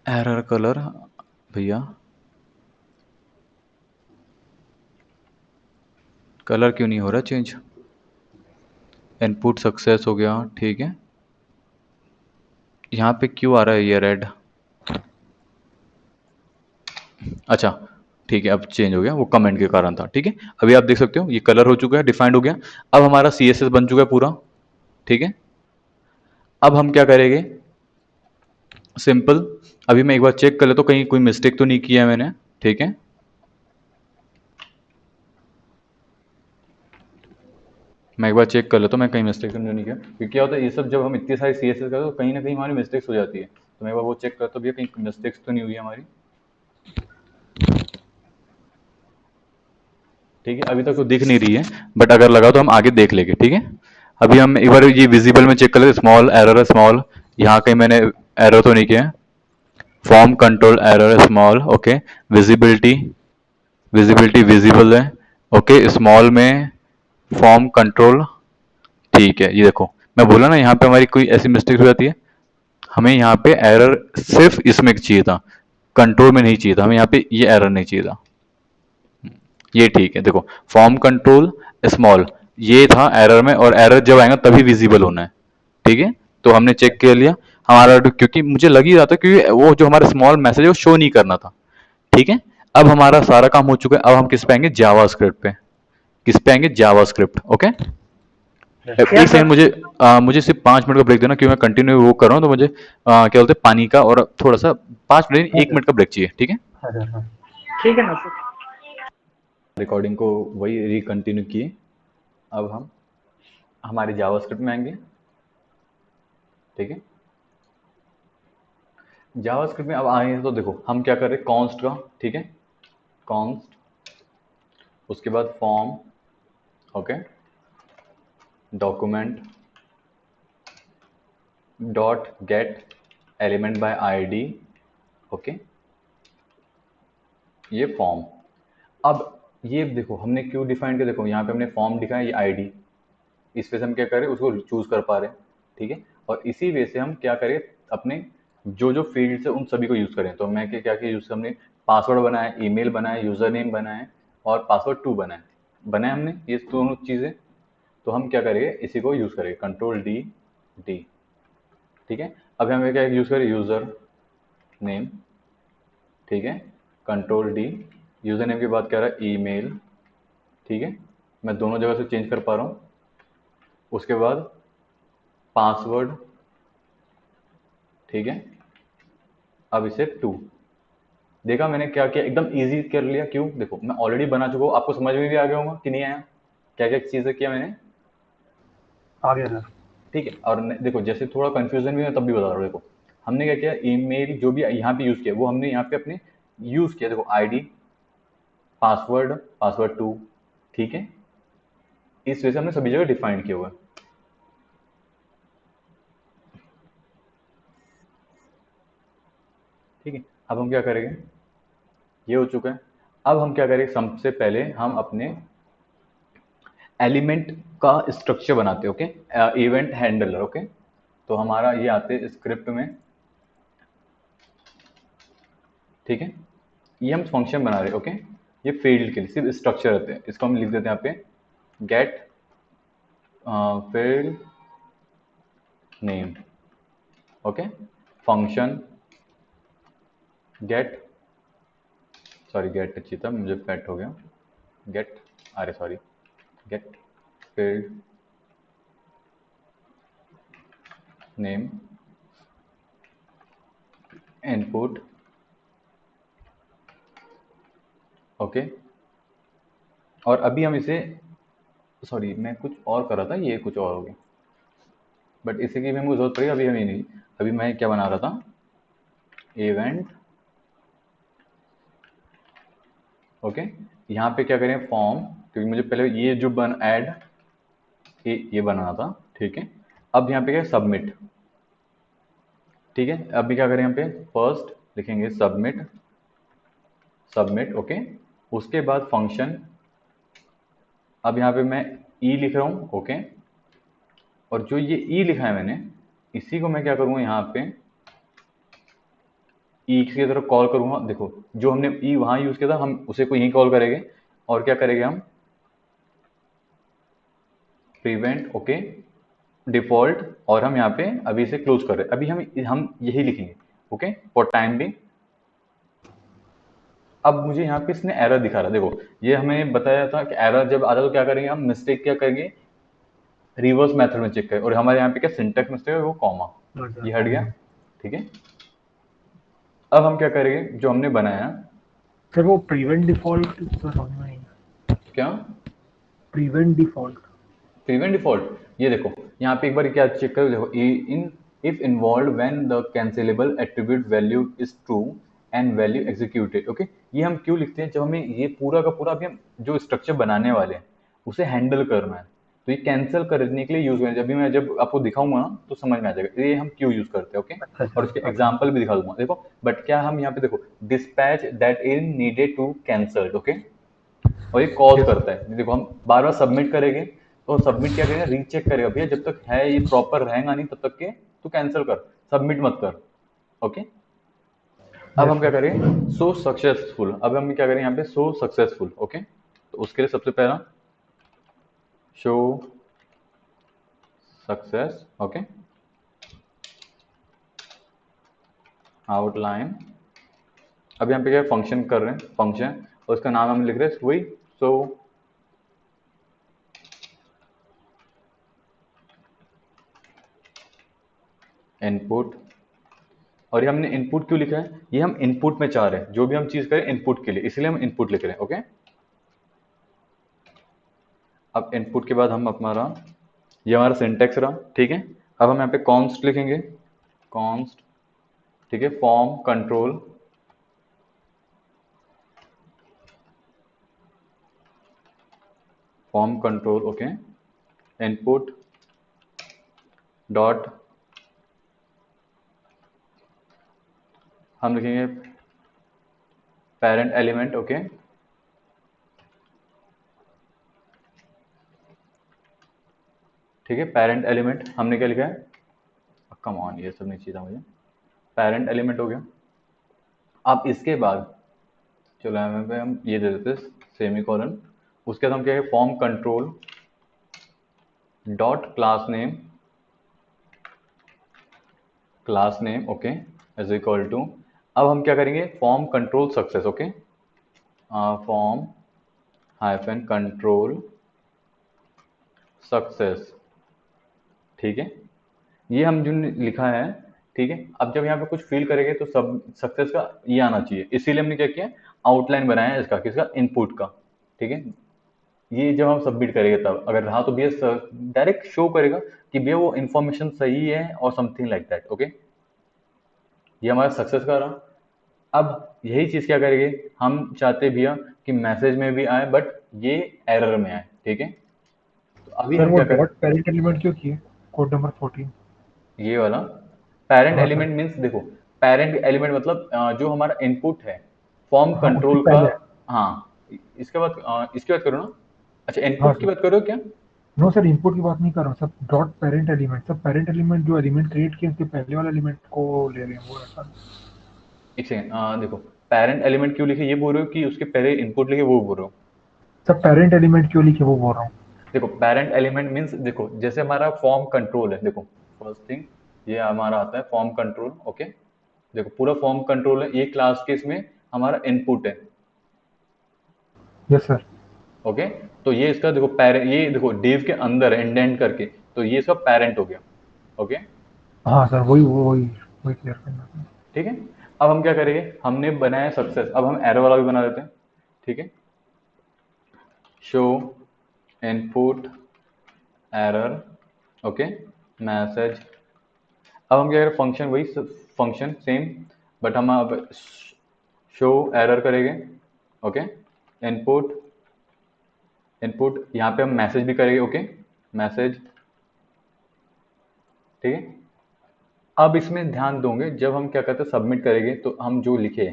एरर कलर भैया, कलर क्यों नहीं हो रहा चेंज। इनपुट सक्सेस हो गया, ठीक है। यहाँ पे क्यों आ रहा है ये रेड, अच्छा ठीक है अब चेंज हो गया, वो कमेंट के कारण था, ठीक है। अभी आप देख सकते हो ये कलर हो चुका है, डिफाइंड हो गया। अब हमारा CSS बन चुका है पूरा, ठीक है। अब हम क्या करेंगे, सिंपल, अभी मैं एक बार चेक कर लेता हूँ कहीं कोई मिस्टेक तो नहीं किया है मैंने, ठीक है। मैं एक बार चेक कर लेता हूँ मैं कहीं मिस्टेक तो नहीं किया, क्योंकि क्या होता है ये सब जब हम इतनी सारी CSS करते हैं तो कहीं ना कहीं हमारी मिस्टेक्स हो जाती है। तो मैं एक बार वो चेक करता हूँ भैया कहीं मिस्टेक्स तो नहीं हुई है हमारी, ठीक है। अभी तक तो दिख नहीं रही है, बट अगर लगा तो हम आगे देख लेंगे, ठीक है। अभी हम एक बार ये विजिबल में चेक कर लेते, स्मॉल एरर है स्मॉल, यहाँ कहीं मैंने एरर तो नहीं किया है। फॉर्म कंट्रोल एरर है small, okay. Visibility, visibility visible है, ओके स्मॉल में। फॉर्म कंट्रोल, ठीक है। ये देखो मैं बोला ना यहाँ पे हमारी कोई ऐसी मिस्टेक हो जाती है, हमें यहाँ पे एरर सिर्फ इसमें चाहिए था, कंट्रोल में नहीं चाहिए था, हमें यहाँ पे ये एरर नहीं चाहिए था। ये ठीक है, देखो फॉर्म कंट्रोल स्मॉल ये था एरर में, और एरर जब आएगा तभी विजिबल होना है, ठीक है। तो हमने चेक कर लिया हमारा, क्योंकि मुझे लग ही रहा था क्योंकि वो जो हमारा स्मॉल मैसेज है वो शो नहीं करना था, ठीक है। अब हमारा सारा काम हो चुका है, अब हम किस पे आएंगे, जावास्क्रिप्ट पे। किस पे आएंगे, जावास्क्रिप्ट, ओके। यस एक सर। Yes second sir. मुझे मुझे सिर्फ 5 मिनट का ब्रेक देना, क्योंकि मैं कंटिन्यू वो कर रहा हूँ, तो मुझे क्या बोलते हैं पानी का और थोड़ा सा 5 मिनट हाँ एक सर। मिनट का ब्रेक चाहिए, ठीक है। हाँ सर हाँ। ठीक है ना सर। रिकॉर्डिंग को वही रिकंटिन्यू किए। अब हम हमारे जावास्क्रिप्ट में आएंगे, ठीक है। जावास्क्रिप्ट में अब आए तो देखो हम क्या कर रहे हैं, कॉन्स्ट का, ठीक है। कॉन्स्ट, उसके बाद form, okay, document dot gate element by ID, okay, ये फॉर्म। अब ये देखो हमने क्यों डिफाइन किया, देखो यहाँ पे हमने फॉर्म लिखा है, ये आईडी, इस वजह से हम क्या करें उसको चूज कर पा रहे हैं, ठीक है। और इसी वजह से हम क्या करें, अपने जो जो फील्ड्स है उन सभी को यूज करें। तो मैं क्या क्या क्या यूज, हमने पासवर्ड बनाया, ईमेल बनाया, यूजर नेम बनाया और पासवर्ड 2 बनाया, बनाया हमने ये दोनों चीजें। तो हम क्या करेंगे, इसी को यूज करेंगे, कंट्रोल डी, डी, ठीक है। अब हमें क्या यूज करें, यूजर नेम, ठीक है, कंट्रोल डी, यूजर नेम के बाद क्या रहा है, ईमेल, ठीक है। मैं दोनों जगह से चेंज कर पा रहा हूँ। उसके बाद पासवर्ड, ठीक है। अब इसे 2, देखा मैंने क्या किया, एकदम इजी कर लिया। क्यों, देखो मैं ऑलरेडी बना चुका हूँ, आपको समझ में भी आ गया होगा कि नहीं आया, क्या क्या चीज़ें किया मैंने, आ गया सर। ठीक है। और देखो जैसे थोड़ा कंफ्यूजन भी है तब भी बता रहा हूँ, देखो हमने क्या किया, ईमेल जो भी यहाँ पे यूज़ किया वो हमने यहाँ पे अपने यूज़ किया, देखो आईडी, पासवर्ड, पासवर्ड 2, ठीक है। इस वजह से हमने सभी जगह डिफाइन किया हुआ है, ठीक है। अब हम क्या करेंगे, ये हो चुका है। अब हम क्या करें, सबसे पहले हम अपने एलिमेंट का स्ट्रक्चर बनाते हैं। Okay, event handler. ओके, तो हमारा ये आते स्क्रिप्ट में, ठीक है, ये हम फंक्शन बना रहे हैं। ओके, ये फील्ड के लिए सिर्फ स्ट्रक्चर रहते हैं, इसको हम लिख देते हैं यहाँ पे get field name. Okay, function get, sorry get अच्छी था, मुझे पेट हो गया, गेट, अरे sorry, get field name input. Okay, और अभी हम इसे, सॉरी मैं कुछ और कर रहा था, ये कुछ और हो गया, बट इसी की भी हमको जरूरत पड़ी, अभी हम ये नहीं, अभी मैं क्या बना रहा था, इवेंट। ओके, यहाँ पे क्या करें, फॉर्म, क्योंकि मुझे पहले ये जो बन ऐड ये बनाना था, ठीक है। अब यहाँ पे क्या, सबमिट, ठीक है। अभी क्या करें, यहाँ पे फर्स्ट लिखेंगे सबमिट, सबमिट। ओके, उसके बाद फंक्शन, अब यहाँ पे मैं ई लिख रहा हूँ। ओके, और जो ये ई लिखा है मैंने, इसी को मैं क्या करूँगा, यहाँ पे ई की तरफ कॉल करूँगा। देखो जो हमने ई वहाँ यूज़ किया था, हम उसे को यहीं कॉल करेंगे, और क्या करेंगे हम, प्रिवेंट। ओके, डिफॉल्ट, और हम यहाँ पे अभी इसे क्लोज कर रहे हैं, अभी हम यही लिखेंगे। Okay, for time being. अब मुझे यहाँ पे इसने एरर दिखा रहा है, देखो ये हमें बताया था कि एरर जब आता है तो क्या करेंगे हम, मिस्टेक क्या करेंगे, रिवर्स मेथड में चेक करें, और हमारे यहाँ पे क्या सिंटेक्स मिस्टेक है, वो कॉमा, ये हट गया, ठीक है। अब हम क्या करेंगे, जो हमने बनाया, सर वो प्रिवेंट डिफॉल्ट तो समझ में नहीं। क्या प्रिवेंट डिफॉल्ट, प्रिवेंट डिफॉल्ट, ये देखो यहाँ पे एक बार क्या चेक करो, देखो in if involve when the cancellable attribute value is true and value executed. Okay, ये हम क्यों लिखते हैं, जब हमें ये पूरा का पूरा अभी हम जो स्ट्रक्चर बनाने वाले हैं उसे हैंडल करना है, तो ये कैंसिल करने के लिए यूज करें, जब आपको दिखाऊंगा ना तो समझ में आ जाएगा ये हम क्यों यूज करते हैं। ओके, अच्छा और इसके अच्छा। एग्जाम्पल भी दिखा दूंगा, देखो। बट क्या हम यहाँ पे देखो, dispatch that is needed to cancel. Okay, और ये कॉज यस करता है, देखो हम बार बार सबमिट करेंगे, तो सबमिट क्या करेगा, रीचेक करेगा, भैया जब तक है ये प्रॉपर रहेगा नहीं तब तक के तू कैंसिल कर, सबमिट मत कर। ओके, अब यस हम क्या सर। करें, सो सक्सेसफुल, अब हम क्या करें यहाँ पे, सो सक्सेसफुल। ओके, तो उसके लिए सबसे पहला शो सक्सेस। ओके, आउटलाइन, अब यहाँ पे क्या फंक्शन कर रहे हैं, फंक्शन, और उसका नाम हम लिख रहे हैं वही, सो इनपुट। और ये हमने इनपुट क्यों लिखा है, ये हम इनपुट में चाह रहे हैं, जो भी हम चीज करें इनपुट के लिए, इसलिए हम इनपुट लिख रहे हैं। ओके, अब इनपुट के बाद हम हमारा, ये हमारा सिंटेक्स रहा, ठीक है। अब हम यहाँ पे कॉन्स्ट लिखेंगे, कॉन्स्ट, ठीक है, form control, form control. Okay, input dot, हम लिखेंगे पेरेंट एलिमेंट। ओके, ठीक है, पेरेंट एलिमेंट हमने क्या लिखा है, कम ऑन, ये सब नहीं चाहिए था मुझे, पेरेंट एलिमेंट हो गया। अब इसके बाद चलो हमें पे हम ये दे देते सेमी कॉलन, उसके बाद हम क्या है, form control dot class name, class name. Okay, is equal to, अब हम क्या करेंगे, form control success. Okay, form hyphen control success, ठीक है, ये हम जो लिखा है, ठीक है। अब जब यहाँ पे कुछ फिल करेंगे तो सब सक्सेस का ये आना चाहिए, इसीलिए हमने क्या किया, आउटलाइन बनाया है इसका, किसका, इनपुट का, ठीक है। ये जब हम सबमिट करेंगे तब अगर रहा तो भैया डायरेक्ट शो करेगा कि भैया वो इन्फॉर्मेशन सही है और समथिंग लाइक दैट। ओके, ये हमारा सक्सेस का रहा। अब यही चीज़ क्या करेंगे, हम चाहते भैया कि मैसेज में भी आए बट ये एरर में आए, ठीक है। तो अभी सर हम वो क्या करें, डॉट पेरेंट एलिमेंट क्यों किए कोड नंबर 14? ये वाला पेरेंट हाँ सर। एलिमेंट मीन्स, देखो पेरेंट एलिमेंट मतलब जो हमारा इनपुट है फॉर्म हाँ उससे कंट्रोल का, पहले। हाँ, इसके बाद इसकी बात करो ना। अच्छा, हाँ इनपुट की सर। बात करो क्या? नो सर, इनपुट की बात नहीं कर रहा हूँ सब। डॉट पेरेंट एलिमेंट, सब पेरेंट एलिमेंट जो एलिमेंट क्रिएट किए उसके पहले वाले एलिमेंट को ले रहे हैं, वो ऐसा। एक सेकेंड, देखो, पेरेंट एलिमेंट क्यों लिखे ये बोल रहे हो कि उसके पहले इनपुट लिखे वो बोल रहे हो? सब पेरेंट एलिमेंट क्यों लिखे वो बोल रहा हूँ। देखो, पेरेंट एलिमेंट मीन्स, देखो जैसे हमारा फॉर्म कंट्रोल है, देखो फर्स्ट थिंग ये हमारा आता है फॉर्म कंट्रोल। ओके, देखो पूरा फॉर्म कंट्रोल है, ये क्लास के इसमें हमारा इनपुट है। Yes sir. ओके, तो ये इसका देखो पेरेंट, ये देखो डिव के अंदर है इंडेंट करके, तो ये इसका पेरेंट हो गया। ओके, हाँ सर, वही वही क्लियर करना था। ठीक है। अब हम क्या करेंगे, हमने बनाया सक्सेस, अब हम एरो वाला भी बना देते हैं। ठीक है, show input error, okay, message. अब हम क्या करें, फंक्शन वही फंक्शन सेम, बट हम अब शो एरर करेंगे। ओके, इनपुट, इनपुट यहाँ पे हम मैसेज भी करेंगे। ओके, मैसेज, ठीक है। अब इसमें ध्यान दोगे, जब हम क्या करते हैं सबमिट करेंगे, तो हम जो लिखे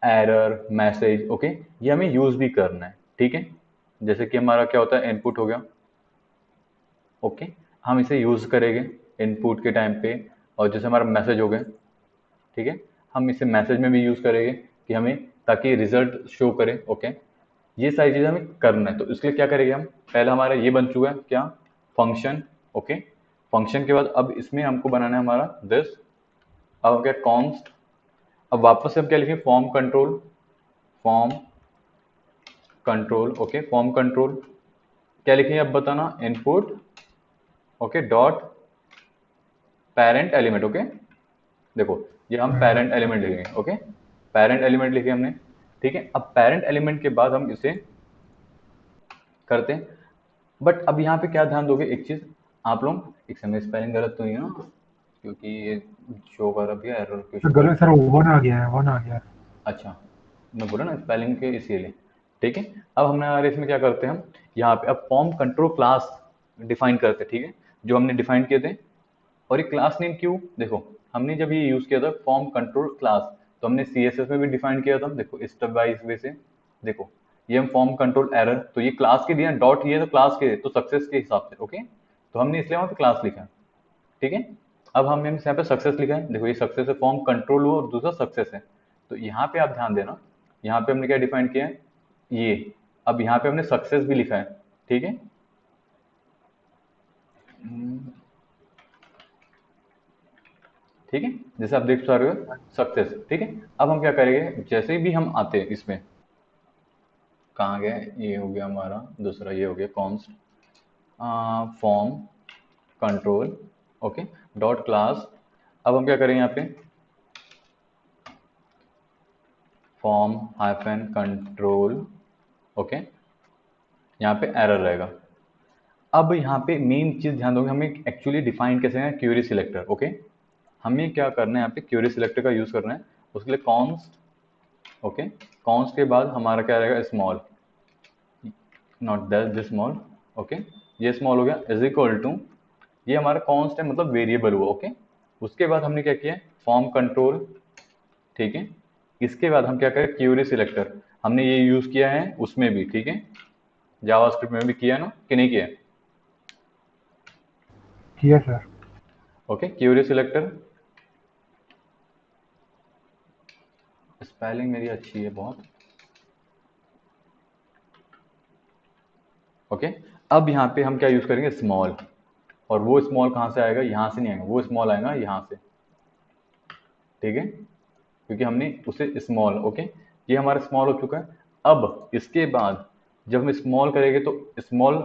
एरर मैसेज, ओके, ये हमें यूज भी करना है। ठीक है, जैसे कि हमारा क्या होता है, इनपुट हो गया। ओके, हम इसे यूज करेंगे इनपुट के टाइम पे, और जैसे हमारा मैसेज हो गया, ठीक है, हम इसे मैसेज में भी यूज करेंगे कि हमें, ताकि रिजल्ट शो करे। ओके, ये सारी चीजें हमें करना है, तो इसके लिए क्या करेंगे हम, पहले हमारा ये बन चुका है क्या, फंक्शन। ओके, फंक्शन के बाद अब इसमें हमको बनाना है हमारा दिस। अब क्या, कॉन्स्ट। अब वापस से हम क्या लिखें, form control, form control. Okay, form control क्या लिखेंगे अब बताना, input, okay, dot parent element. Okay, देखो ये हम पेरेंट एलिमेंट लिखेंगे। ओके, पेरेंट एलिमेंट लिखे हमने। ठीक है, अब पेरेंट एलिमेंट के बाद हम इसे करते हैं। बट अब यहाँ पे क्या ध्यान दोगे, एक चीज, आप लोग एक समय, स्पेलिंग गलत तो नहीं है ना, क्योंकि ये शो कर रहा है एरर क्यों सर शो कर गलत रहा सर, वो वन आ गया है, वन आ गया है। है। अच्छा, मैं बोला ना स्पेलिंग के इसीलिए। ठीक है, अब हमने यार इसमें क्या करते हैं, हम यहाँ पे अब फॉर्म कंट्रोल क्लास डिफाइन करते हैं। ठीक है, जो हमने डिफाइन किए थे। और ये क्लास नेम क्यों, देखो हमने जब ये यूज किया था फॉर्म कंट्रोल क्लास, तो हमने सीएसएस में भी डिफाइन किया था, देखो स्टेप वाइज वे से। देखो ये हम फॉर्म कंट्रोल एरर, तो ये क्लास के दिया डॉट, ये तो क्लास के, तो सक्सेस के हिसाब से। ओके, तो हमने इसलिए वहां पे क्लास लिखा। ठीक है, अब हमने यहाँ पे सक्सेस लिखा है, देखो ये सक्सेस है, फॉर्म कंट्रोल हुआ और दूसरा सक्सेस है। तो यहाँ पे आप ध्यान देना, यहाँ पे हमने क्या डिफाइन किया है, ये। अब यहाँ पे हमने सक्सेस भी लिखा है। ठीक है, ठीक है, जैसे आप देख पा रहे हो सक्सेस। ठीक है, अब हम क्या करेंगे, जैसे भी हम आते हैं इसमें, कहाँ गए, ये हो गया हमारा दूसरा, ये हो गया const form control, okay, dot class. अब हम क्या करेंगे यहाँ पे, फॉर्म हाइफन कंट्रोल, ओके, यहाँ पे एरर रहेगा। अब यहाँ पे मेन चीज ध्यान दोगे, हमें एक्चुअली डिफाइन कैसे है, क्यूरी सिलेक्टर। ओके, हमें क्या करना है यहाँ पे, क्यूरी सिलेक्टर का यूज करना है। उसके लिए कॉन्स्ट, ओके, कॉन्स्ट के बाद हमारा क्या रहेगा, small, not this small. Okay, ये स्मॉल हो गया, इज इक्वल टू, ये हमारा कॉन्स्ट है मतलब वेरिएबल हुआ। ओके, उसके बाद हमने क्या किया, फॉर्म कंट्रोल। ठीक है, इसके बाद हम क्या करें, क्यूरी सिलेक्टर, हमने ये यूज किया है उसमें भी। ठीक है, जावास्क्रिप्ट में भी किया है ना, कि नहीं किया? किया sir. Okay, Curie selector, spelling मेरी अच्छी है बहुत। ओके, अब यहाँ पे हम क्या यूज करेंगे, स्मॉल। और वो स्मॉल कहाँ से आएगा, यहाँ से नहीं आएगा, वो स्मॉल आएगा यहाँ से। ठीक है, क्योंकि हमने उसे स्मॉल, ओके, ये हमारा स्मॉल हो चुका है। अब इसके बाद जब हम स्मॉल करेंगे, तो स्मॉल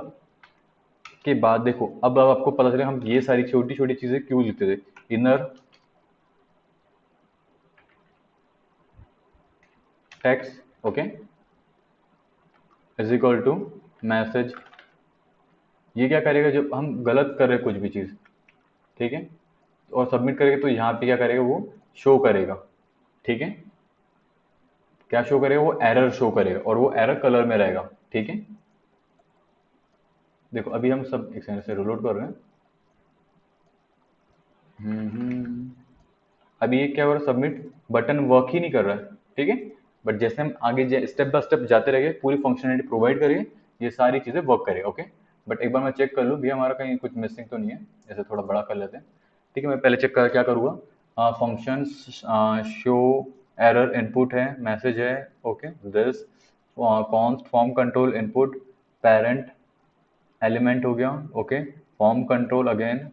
के बाद देखो, अब आपको पता चलेगा हम ये सारी छोटी छोटी चीजें क्यों लिखते थे, inner text, okay, is equal to message. ये क्या करेगा, जब हम गलत कर रहे हैं कुछ भी चीज, ठीक है, और सबमिट करेंगे, तो यहाँ पे क्या करेगा, वो शो करेगा। ठीक है, क्या शो करेगा, वो एरर शो करेगा, और वो एरर कलर में रहेगा। ठीक है, देखो अभी हम सब एक सेकंड से रिलोड कर रहे हैं। अभी ये क्या हो रहा है, सबमिट बटन वर्क ही नहीं कर रहा है। ठीक है, बट जैसे हम आगे स्टेप बाय स्टेप जाते रहेंगे, पूरी फंक्शनलिटी प्रोवाइड करेंगे, ये सारी चीज़ें वर्क करेगा। ओके, बट एक बार मैं चेक कर लूँ भी हमारा कहीं कुछ मिसिंग तो नहीं है, जैसे थोड़ा बड़ा कर लेते हैं। ठीक है, मैं पहले चेक कर क्या करूँगा, फंक्शन शो एरर इनपुट है, मैसेज है। Okay, this const form control input parent element हो गया। Okay, form control again,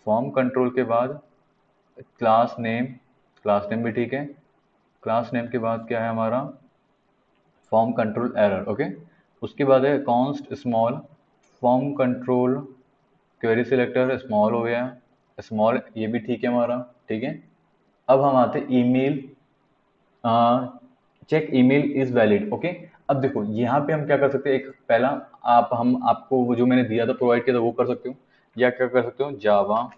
form control के बाद क्लास नेम, क्लास नेम भी ठीक है। क्लास नेम के बाद क्या है हमारा, फॉर्म कंट्रोल एरर। ओके, उसके बाद है const small form control query selector, small हो गया, स्मॉल ये भी ठीक है हमारा। ठीक है, अब हम आते email, check email is valid. Okay, अब देखो यहाँ पे हम क्या कर सकते हैं, एक पहला हम आपको वो जो मैंने दिया था, प्रोवाइड किया था, वो कर सकते हो, या क्या कर सकते हो, जावा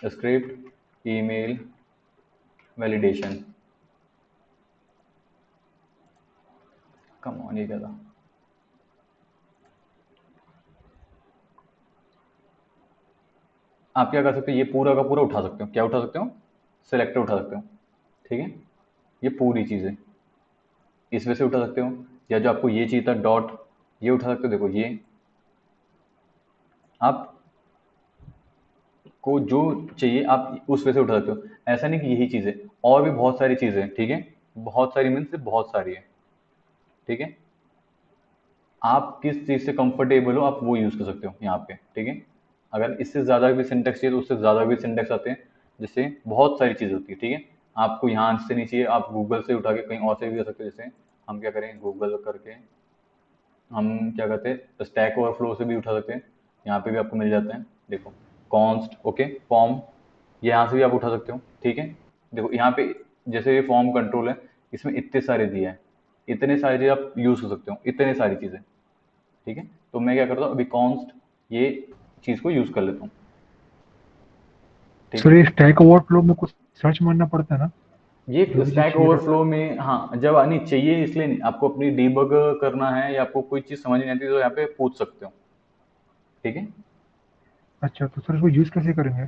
script email validation. Come on, ये क्या था, आप क्या कर सकते हो, ये पूरा का पूरा उठा सकते हो, क्या उठा सकते हो, सिलेक्टर उठा सकते हो। ठीक है, ये पूरी चीज़ें इस वजह से उठा सकते हो, या जो आपको ये चाहिए था डॉट, ये उठा सकते हो। देखो ये आप को जो चाहिए आप उस वजह से उठा सकते हो, ऐसा नहीं कि यही चीज़ है, और भी बहुत सारी चीज़ें हैं। ठीक है, बहुत सारी मीन्स बहुत सारी है। ठीक है, आप किस चीज़ से कंफर्टेबल हो आप वो यूज़ कर सकते हो यहाँ पे। ठीक है, अगर इससे ज़्यादा भी सिंटेक्स चाहिए तो उससे ज़्यादा भी सिंटेक्स आते हैं, जिससे बहुत सारी चीज़ होती है। ठीक है, आपको यहाँ से नहीं चाहिए, आप गूगल से उठा के कहीं और से भी कर सकते हो। जैसे हम क्या करें, गूगल करके हम क्या करते हैं, स्टैक ओवरफ्लो से भी उठा सकते हैं, यहाँ पे भी आपको मिल जाते हैं। देखो कॉन्स्ट, ओके, फॉर्म, यहाँ से भी आप उठा सकते हो। ठीक है, देखो यहाँ पे जैसे ये फॉर्म कंट्रोल है, इसमें इतने सारे दिया है, इतने सारे चीज़ आप यूज़ कर सकते हो, इतने सारी चीज़ें। ठीक है, तो मैं क्या करता हूँ, अभी कॉन्स्ट ये चीज़ को यूज़ कर लेता हूँ। ठीक सर है, ये स्टैक ओवरफ्लो में कुछ सर्च मारना पड़ता है ना, ये जो भी चीज स्टैक चाहिए रहता ओवरफ्लो में, हाँ, जब आनी चाहिए इसलिए नहीं, आपको अपनी डीबग करना है या आपको कोई चीज़ समझ नहीं आती तो यहाँ पे पूछ सकते हो। ठीक है, है। अच्छा, तो सर इसको यूज कैसे करेंगे?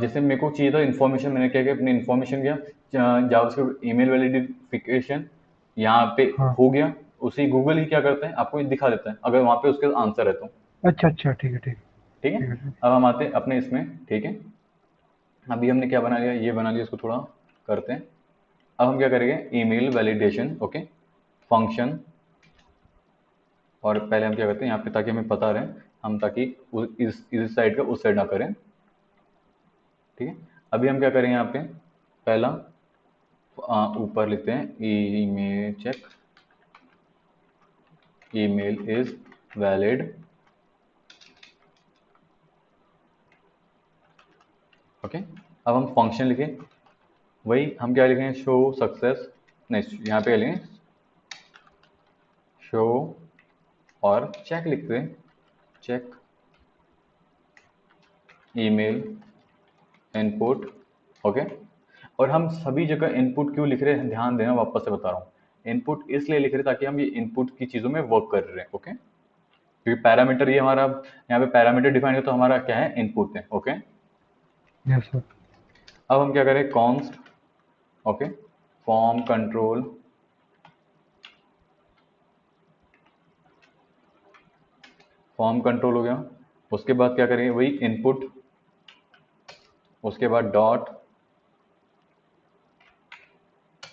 जैसे मेरे को चाहिए था इन्फॉर्मेशन, मैंने क्या किया, अपनी इन्फॉर्मेशन किया जावास्क्रिप्ट ईमेल वैलिडिफिकेशन, यहाँ पे हाँ। हो गया। उसी गूगल ही क्या करता है, आपको ये दिखा देता है अगर वहाँ पे उसके आंसर है तो। अच्छा अच्छा, ठीक है ठीक है। ठीक है, ठीक है सर। अब हम आते हैं अपने इसमें। ठीक है, अभी हमने क्या बना लिया, ये बना लिया, इसको थोड़ा करते हैं। अब हम क्या करेंगे, ईमेल वैलिडेशन। ओके, फंक्शन, और पहले हम क्या करते हैं यहाँ पे, ताकि हमें पता रहे, हम ताकि इस साइड का उस साइड ना करें। ठीक है, अभी हम क्या करेंगे यहाँ पे, पहला ऊपर लिखते हैं email check email is valid. Okay, अब हम फंक्शन लिखें, वही हम क्या लिखें, शो सक्सेस, नहीं यहाँ पे लिखें शो, और चेक लिखते हैं, चेक ईमेल इनपुट। ओके, और हम सभी जगह इनपुट क्यों लिख रहे हैं, ध्यान देना, वापस से बता रहा हूँ, इनपुट इसलिए लिख रहे हैं ताकि हम ये इनपुट की चीज़ों में वर्क कर रहे हैं। ओके, क्योंकि पैरामीटर ये हमारा यहाँ पे पैरामीटर डिफाइन है, तो हमारा क्या है, इनपुट है। Okay, yes sir. अब हम क्या करें, const, okay, form control, form control हो गया। उसके बाद क्या करेंगे, वही इनपुट, उसके बाद डॉट।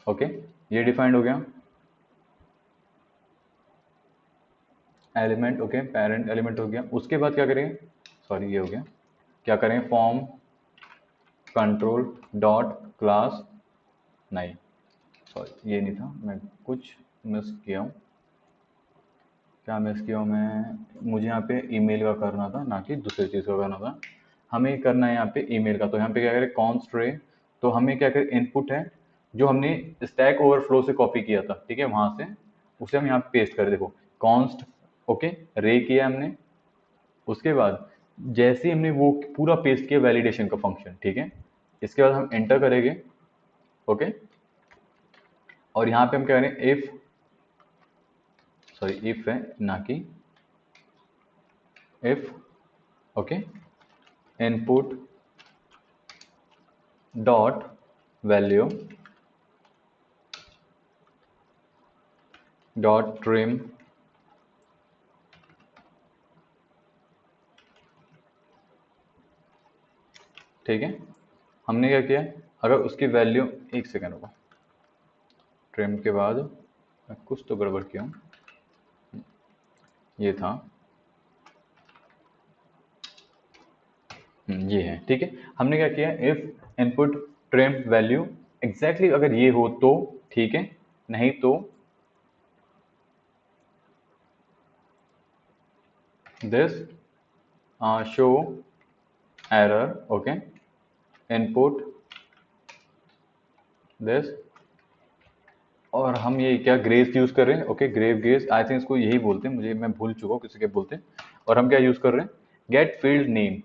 ओके, ये डिफाइंड हो गया, एलिमेंट। ओके, पेरेंट एलिमेंट हो गया। उसके बाद क्या करेंगे, सॉरी ये हो गया, क्या करें, फॉर्म कंट्रोल डॉट क्लास, नहीं सॉरी ये नहीं था, मैं कुछ मिस किया हूँ, क्या मिस किया हूँ मैं, मुझे यहाँ पे ईमेल का करना था, ना कि दूसरी चीज़ का करना था। हमें करना है यहाँ पे ईमेल का, तो यहाँ पे क्या करें, कॉन्स्ट रे, तो हमें क्या करें, इनपुट है जो हमने स्टैक ओवरफ्लो से कॉपी किया था, ठीक है, वहाँ से उसे हम यहाँ पे पेस्ट कर, देखो कॉन्स्ट, ओके, रे किया हमने। उसके बाद जैसे ही हमने वो पूरा पेस्ट किया वैलिडेशन का फंक्शन, ठीक है, इसके बाद हम एंटर करेंगे। ओके, और यहाँ पे हम क्या करें, इफ, सॉरी इफ है ना कि if, okay, input dot value dot trim ठीक है। हमने क्या किया, अगर उसकी वैल्यू, एक सेकेंड होगा, ट्रिम के बाद मैं कुछ तो गड़बड़ किया हूँ, ये था, ये है, ठीक है। हमने क्या किया, if input trim value exactly अगर ये हो तो ठीक है, नहीं तो this show error, okay, input this, और हम ये क्या ग्रेस यूज कर रहे हैं, okay, grave guess, I think इसको यही बोलते हैं, मुझे मैं भूल चुका हूँ किसी के बोलते हैं। और हम क्या यूज कर रहे हैं, गेट फील्ड नेम,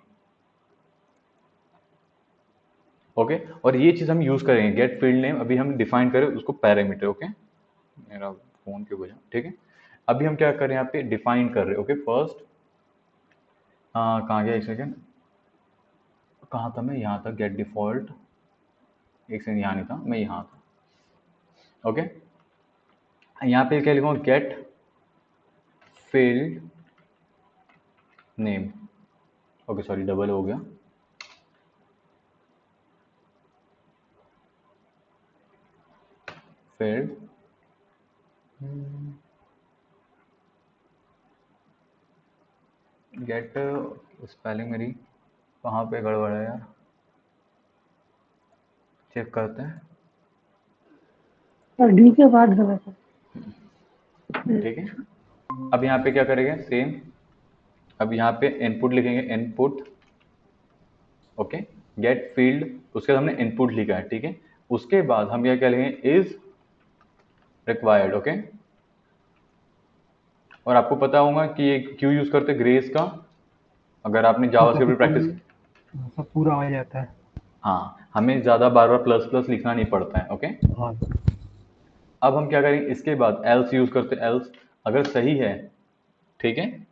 ओके। और ये चीज हम यूज करेंगे, गेट फील्ड नेम, अभी हम डिफाइन करें उसको पैरामीटर, ओके, मेरा फोन की वजह, ठीक है। अभी हम क्या कर रहे हैं, यहाँ पे डिफाइन कर रहे हैं, ओके। फर्स्ट कहाँ गया, एक सेकेंड, कहाँ था मैं, यहाँ था, गेट डिफॉल्ट, एक सेकेंड, यहाँ नहीं था, मैं यहाँ था, ओके। यहाँ पे क्या लिखूंगा, get field name, okay, sorry double हो गया, फील्ड, गेट, स्पेलिंग मेरी कहाँ पे गड़बड़ है यार, चेक करते हैं, सर डी के बाद गलत है। ठीक है। अब यहाँ पे क्या करेंगे, सेम, अब यहाँ पे इनपुट लिखेंगे, इनपुट, ओके, गेट फील्ड, उसके बाद हमने इनपुट लिखा है, ठीक है। उसके बाद हम क्या लिखेंगे, इज रिक्वायर्ड, ओके। और आपको पता होगा कि ये क्यों यूज करते हैं ग्रेस का, अगर आपने मतलब जावास्क्रिप्ट कि प्रैक्टिस, सब पूरा आ जाता है। हाँ, हमें ज़्यादा बार बार प्लस प्लस लिखना नहीं पड़ता है, ओके। हाँ अब हम क्या करेंगे, इसके बाद एल्स यूज करते हैं, एल्स अगर सही है, ठीक है,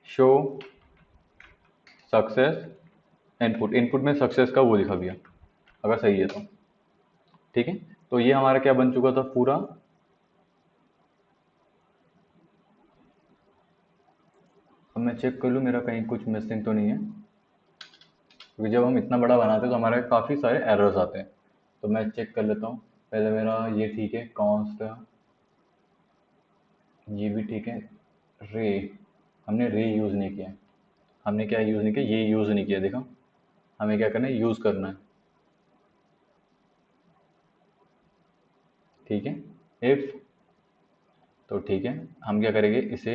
शो सक्सेस इनपुट, इनपुट में सक्सेस का वो लिखा गया, अगर सही है तो, ठीक है। तो ये हमारा क्या बन चुका था पूरा, अब मैं चेक कर लूँ मेरा कहीं कुछ मिसिंग तो नहीं है, क्योंकि जब हम इतना बड़ा बनाते हैं तो हमारे काफ़ी सारे एरर्स आते हैं। तो मैं चेक कर लेता हूँ, पहले मेरा ये ठीक है, कॉन्स्ट, ये भी ठीक है, रे, हमने रे यूज़ नहीं किया, हमने क्या यूज़ नहीं किया, ये यूज़ नहीं किया, देखो हमें क्या करना है, यूज़ करना है, ठीक है। इफ़, तो ठीक है, हम क्या करेंगे, इसे,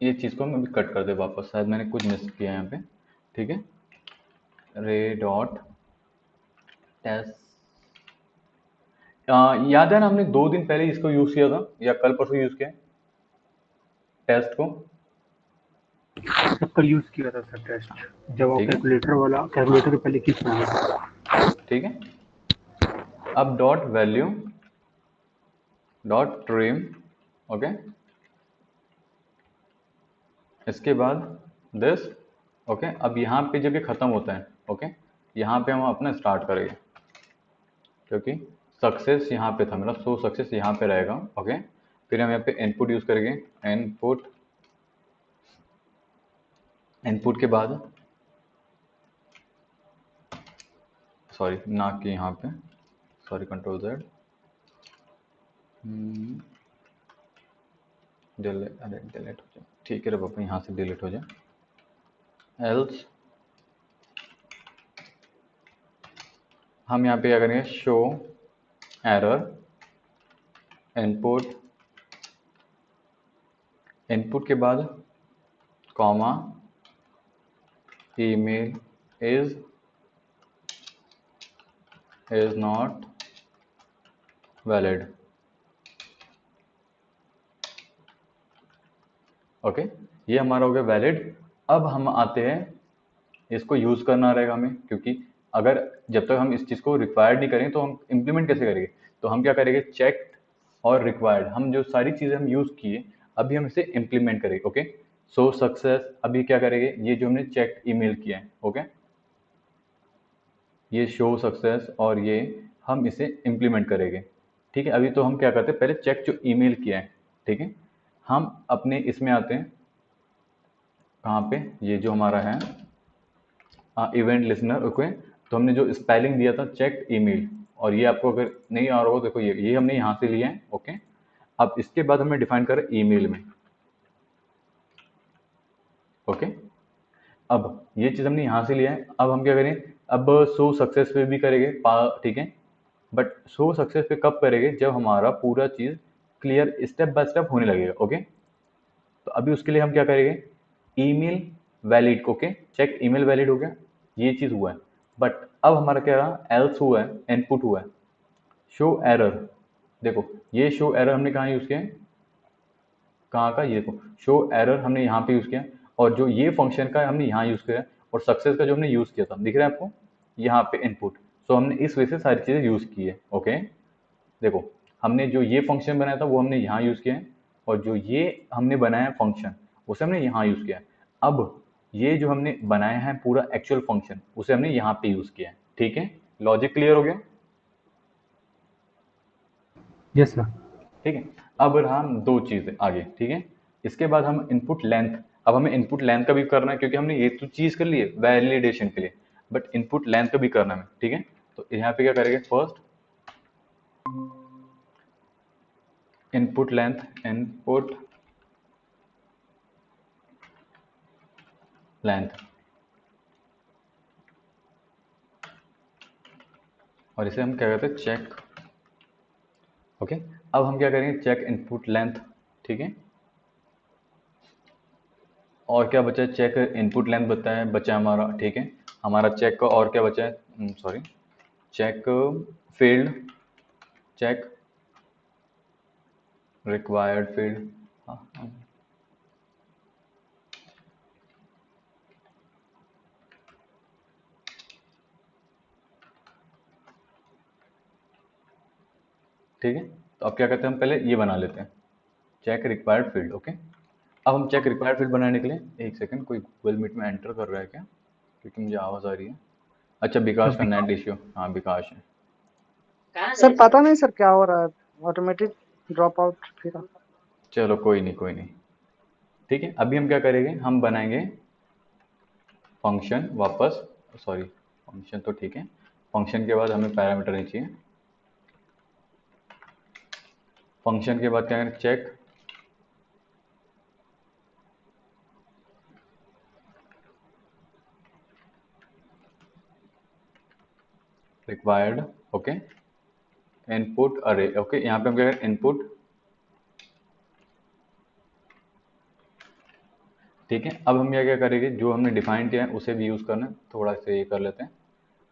ये चीज़ को हम अभी कट कर दे वापस, शायद मैंने कुछ मिस किया है यहाँ पे, ठीक है। रे डॉट टेस्ट, याद है ना, हमने 2 दिन पहले इसको यूज़ किया था, या कल परसों यूज़ किया टेस्ट को, सब कल यूज किया था सर टेस्ट, जब वो ठीक है, कैलकुलेटर वाला, कैलकुलेटर के पहले किस था। ठीक है। अब dot value dot trim, okay, इसके बाद दिस, ओके। अब यहाँ पे जब ये ख़त्म होता है, ओके, यहाँ पे हम अपना स्टार्ट करेंगे, क्योंकि सक्सेस यहाँ पे था मेरा, सो सक्सेस यहाँ पे रहेगा, ओके। फिर हम यहाँ पे इनपुट यूज़ करेंगे, इनपुट, इनपुट के बाद, सॉरी ना कि यहाँ पे, सॉरी, कंट्रोल जेड, डिलीट, अरे डिलीट हो जाए, ठीक है रे पापा, यहाँ से डिलीट हो जाए, एल्स हम यहाँ पे क्या करेंगे, शो एरर, इनपुट, इनपुट के बाद comma, email is not valid, okay. ये हमारा हो गया वैलिड। अब हम आते हैं, इसको यूज़ करना रहेगा हमें, क्योंकि अगर जब तक हम इस चीज़ को रिक्वायर्ड नहीं करेंगे तो हम इम्प्लीमेंट कैसे करेंगे। तो हम क्या करेंगे, चेक और रिक्वायर्ड, हम जो सारी चीज़ें हम यूज़ किए अभी हम इसे इम्प्लीमेंट करेंगे, ओके। सो सक्सेस, अभी क्या करेंगे, ये जो हमने चेक ईमेल किया है, ओके, ये शो सक्सेस, और ये हम इसे इम्प्लीमेंट करेंगे, ठीक है। अभी तो हम क्या करते हैं, पहले चेक जो ईमेल किया है, ठीक है, हम अपने इसमें आते हैं, कहाँ पे, ये जो हमारा है इवेंट लिसनर, ओके। तो हमने जो स्पेलिंग दिया था चेक ईमेल, और ये आपको अगर नहीं आ रहा हो, देखो ये हमने यहाँ से लिया है, ओके। अब इसके बाद हमने डिफाइन करा ईमेल में, ओके। अब ये चीज़ हमने यहाँ से लिया है, अब हम क्या करें, अब शो सक्सेस पे भी करेंगे, ठीक है। बट शो सक्सेस पे कब करेंगे, जब हमारा पूरा चीज़ क्लियर स्टेप बाय स्टेप होने लगेगा, ओके। तो अभी उसके लिए हम क्या करेंगे, email valid, okay, check email valid हो गया, ये चीज़ हुआ है। बट अब हमारा क्या रहा, एल्स हुआ है, इनपुट हुआ है, शो एरर। देखो ये शो एरर हमने कहाँ यूज़ किया है, कहाँ का, ये देखो शो एरर हमने यहाँ पे यूज़ किया, और जो ये फंक्शन का हमने यहाँ यूज़ किया, और सक्सेस का जो हमने यूज़ किया था, दिख रहा है आपको यहाँ पे इनपुट। सो हमने इस वजह से सारी चीज़ें यूज़ की है, ओके। देखो हमने जो ये फंक्शन बनाया था वो हमने यहाँ यूज़ किया है, और जो ये हमने बनाया फंक्शन उसे हमने यहाँ यूज़ किया है। अब ये जो हमने बनाया है पूरा एक्चुअल फंक्शन, उसे हमने यहाँ पे यूज़ किया है, ठीक है। लॉजिक क्लियर हो गया, यस सर। ठीक है। अब रहा हम दो चीज़ें आगे, ठीक है। इसके बाद हम इनपुट लेंथ, अब हमें इनपुट लेंथ का भी करना है, क्योंकि हमने ये तो चीज़ कर ली है वैलिडेशन के लिए, बट इनपुट लेंथ का भी करना है, ठीक है। तो यहाँ पे क्या करेंगे, first input length, input length, और इसे हम क्या कहते हैं, चेक, ओके। अब हम क्या करेंगे, चेक इनपुट लेंथ, ठीक है। और क्या बचा है, चेक इनपुट लेंथ बचा है हमारा, ठीक है। हमारा चेक का और क्या बचा है, sorry, check field, check required field, हाँ, ठीक है। तो अब क्या करते हैं, हम पहले ये बना लेते हैं, चेक रिक्वायर्ड फील्ड, ओके। अब हम चेक रिक्वायर्ड फील्ड बनाने के लिए, एक सेकंड, कोई गूगल मीट में एंटर कर रहा है क्या, क्योंकि मुझे आवाज़ आ रही है। अच्छा, विकास का नेट इश्यू, हाँ विकास है। सर पता नहीं सर क्या हो रहा है, ऑटोमेटिक ड्रॉप आउट फिर। चलो कोई नहीं, कोई नहीं, ठीक है। अभी हम क्या करेंगे, हम बनाएंगे फंक्शन वापस, सॉरी फंक्शन तो ठीक है, फंक्शन के बाद हमें पैरामीटर नहीं चाहिए। फंक्शन के बाद क्या करें, चेक रिक्वायर्ड, ओके, इनपुट अरे, ओके। यहाँ पे हम क्या करें, इनपुट, ठीक है। अब हम क्या करेंगे, जो हमने डिफाइन किया है उसे भी यूज़ करना है, थोड़ा से ये कर लेते हैं।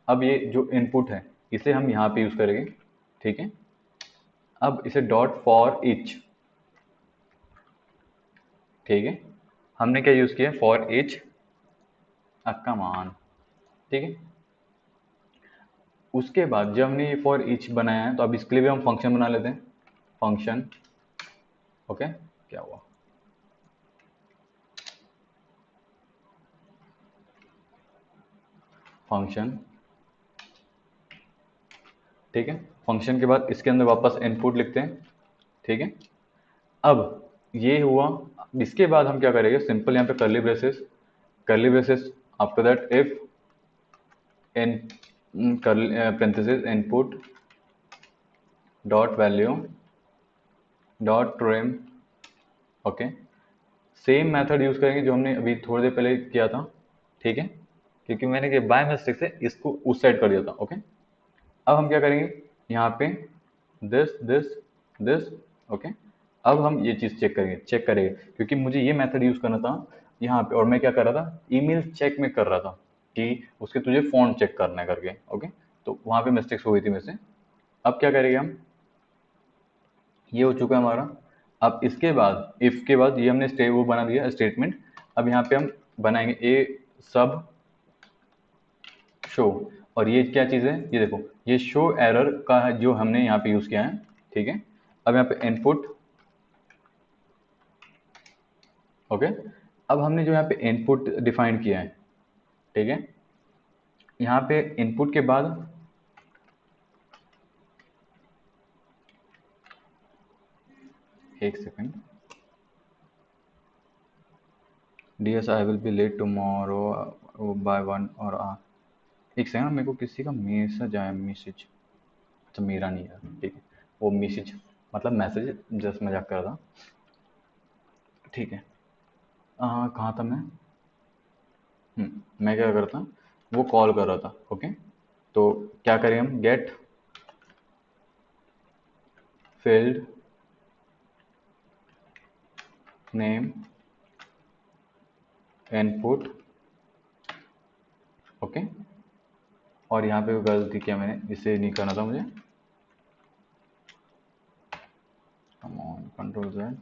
अब ये जो इनपुट है इसे हम यहाँ पे यूज़ करेंगे, ठीक है। अब इसे डॉट फॉर ईच, ठीक है। हमने क्या यूज़ किया, फॉर ईच का मान, ठीक है। उसके बाद जब हमने ये फॉर ईच बनाया है, तो अब इसके लिए भी हम फंक्शन बना लेते हैं, फंक्शन, ओके। क्या हुआ, फंक्शन, ठीक है। फंक्शन के बाद इसके अंदर वापस इनपुट लिखते हैं, ठीक है। अब ये हुआ, इसके बाद हम क्या करेंगे, सिंपल यहाँ पे करली ब्रेसेस, करली braces, after that if in parenthesis input dot value dot trim, okay. Same method use करेंगे जो हमने अभी थोड़ी देर पहले किया था, ठीक है, क्योंकि मैंने बाय मिस्टेक से इसको उस साइड कर दिया था, ओके। अब हम क्या करेंगे, यहाँ पे दिस दिस दिस, ओके। अब हम ये चीज़ चेक करेंगे, क्योंकि मुझे ये मेथड यूज़ करना था यहाँ पे, और मैं क्या कर रहा था, ईमेल चेक में कर रहा था कि उसके तुझे फ़ॉन्ट चेक करना है करके, ओके। तो वहाँ पे मिस्टेक्स हो गई थी मेरे से। अब क्या करेंगे हम, ये हो चुका है हमारा। अब इसके बाद इफ़ के बाद ये हमने वो बना दिया स्टेटमेंट। अब यहाँ पे हम बनाएंगे ए सब शो, और ये क्या चीज़ है, ये देखो ये शो एरर का है जो हमने यहाँ पे यूज़ किया है, ठीक है। अब यहाँ पे इनपुट, ओके। अब हमने जो यहाँ पे इनपुट डिफाइन किया है, ठीक है, यहाँ पे इनपुट के बाद एक second, DS I will be late tomorrow by 1 और एक सेकंड, मेरे को किसी का मैसेज आया, मैसेज, अच्छा मेरा नहीं यार, ठीक है, वो मैसेज मतलब मैसेज, जस्ट मजाक कर रहा था, ठीक है। कहाँ था मैं? मैं क्या करता, वो कॉल कर रहा था, ओके। तो क्या करें हम, get field name input, okay. और यहाँ पे गलती किया मैंने, इसे नहीं करना था मुझे, कंट्रोल Z,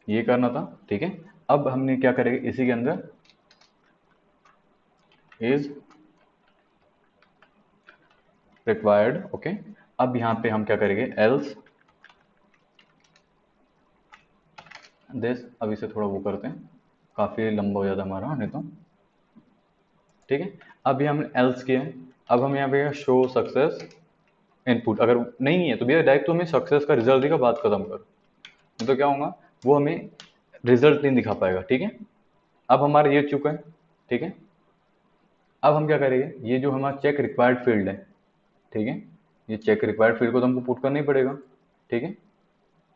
ये करना था, ठीक है। अब हमने क्या करेंगे इसी के अंदर इज रिक्वायर्ड, ओके। अब यहाँ पे हम क्या करेंगे, एल्स दिस, अब इसे थोड़ा वो करते हैं, काफ़ी लंबा हो जाता हमारा नहीं तो, ठीक है। अब ये हमने एल्स किया है, अब हम यहाँ पे शो सक्सेस इनपुट, अगर नहीं है तो भैया डायरेक्ट तो हमें सक्सेस का रिजल्ट देगा, बात खत्म कर, नहीं तो क्या होगा, वो हमें रिजल्ट नहीं दिखा पाएगा, ठीक है। अब हमारा ये चुका है, ठीक है। अब हम क्या करेंगे, ये जो हमारा चेक रिक्वायर्ड फील्ड है, ठीक है, ये चेक रिक्वायर्ड फील्ड को तो हमको पुट करना ही पड़ेगा, ठीक है।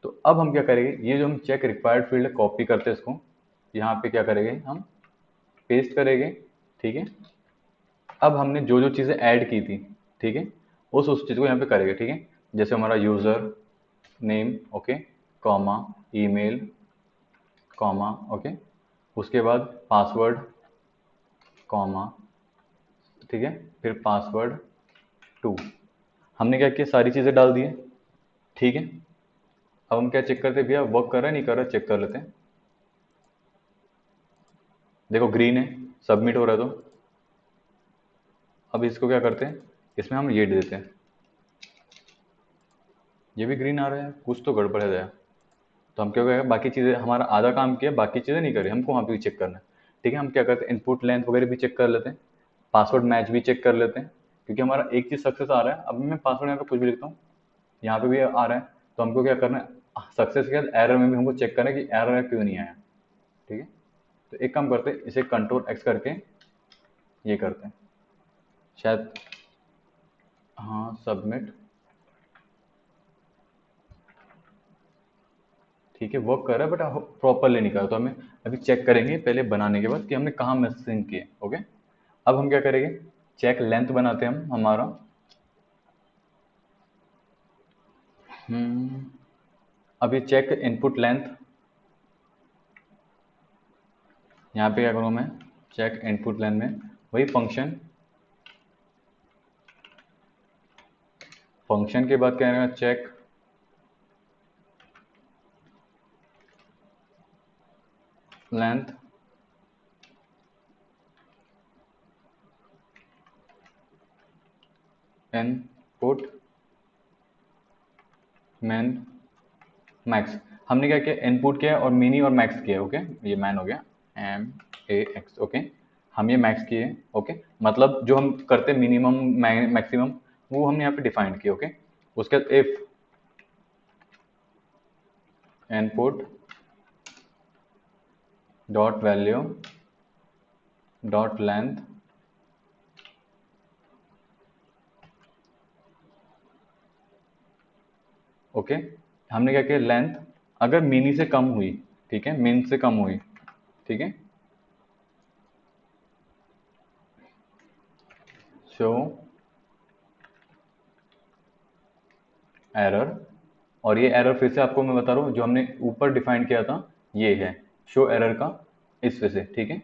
तो अब हम क्या करेंगे, ये जो हम चेक रिक्वायर्ड फील्ड है, कॉपी करते हैं इसको, यहाँ पे क्या करेंगे हम, पेस्ट करेंगे, ठीक है। अब हमने जो जो चीज़ें ऐड की थी, ठीक है, उस चीज़ को यहाँ पे करेंगे, ठीक है। जैसे हमारा user name, okay, comma, email, comma, okay, उसके बाद पासवर्ड, कॉमा, ठीक है, फिर पासवर्ड 2, हमने क्या किया, सारी चीज़ें डाल दी है, ठीक है। अब हम क्या चेक करते हैं भैया, वर्क कर रहा है नहीं कर रहा, चेक कर लेते हैं। देखो ग्रीन है, सबमिट हो रहा है, तो अब इसको क्या करते हैं, इसमें हम ये दे देते हैं, ये भी ग्रीन आ रहा है, कुछ तो गड़बड़ है यार। तो हम क्या करेंगे, बाकी चीज़ें हमारा आधा काम किया, बाकी चीज़ें नहीं करी, हमको वहाँ पे भी चेक करना है, ठीक है। हम क्या करते हैं, इनपुट लेंथ वगैरह भी चेक कर लेते हैं, पासवर्ड मैच भी चेक कर लेते हैं, क्योंकि हमारा एक चीज़ सक्सेस आ रहा है। अब मैं पासवर्ड यहाँ पे कुछ भी लिखता हूँ, यहाँ पे भी आ रहा है, तो हमको क्या करना है, सक्सेस के बाद एरर में भी हमको चेक करना है कि एरर क्यों नहीं आया, ठीक है। तो एक काम करते हैं, इसे कंट्रोल X करके ये करते हैं, शायद, हाँ सबमिट, ठीक है, वर्क कर रहा है बट प्रॉपरली नहीं कर रहा, तो हमें अभी चेक करेंगे पहले बनाने के बाद कि हमने कहाँ मिसिंग किए, ओके। अब हम क्या करेंगे, चेक लेंथ बनाते हैं हम हमारा, अब ये चेक इनपुट लेंथ, यहाँ पे क्या करूँ मैं, चेक इनपुट लेंथ में वही फंक्शन, फंक्शन के बाद क्या रहेगा, check length input min max, हमने क्या किया, इनपुट किया और मिनी और मैक्स किया, ओके, ये मैन हो गया, MAX, ओके। हम ये मैक्स किए, ओके, मतलब जो हम करते मिनिमम मैक्सिमम वो हमने यहाँ पे डिफाइंड किया, ओके। उसके बाद if input dot value dot length, okay, हमने क्या किया, लेंथ अगर मिनी से कम हुई, ठीक है, मिन से कम हुई, ठीक है, शो एरर, और ये एरर फिर से आपको मैं बता रहा हूँ, जो हमने ऊपर डिफाइन किया था ये है शो एरर का, इस वजह से, ठीक है।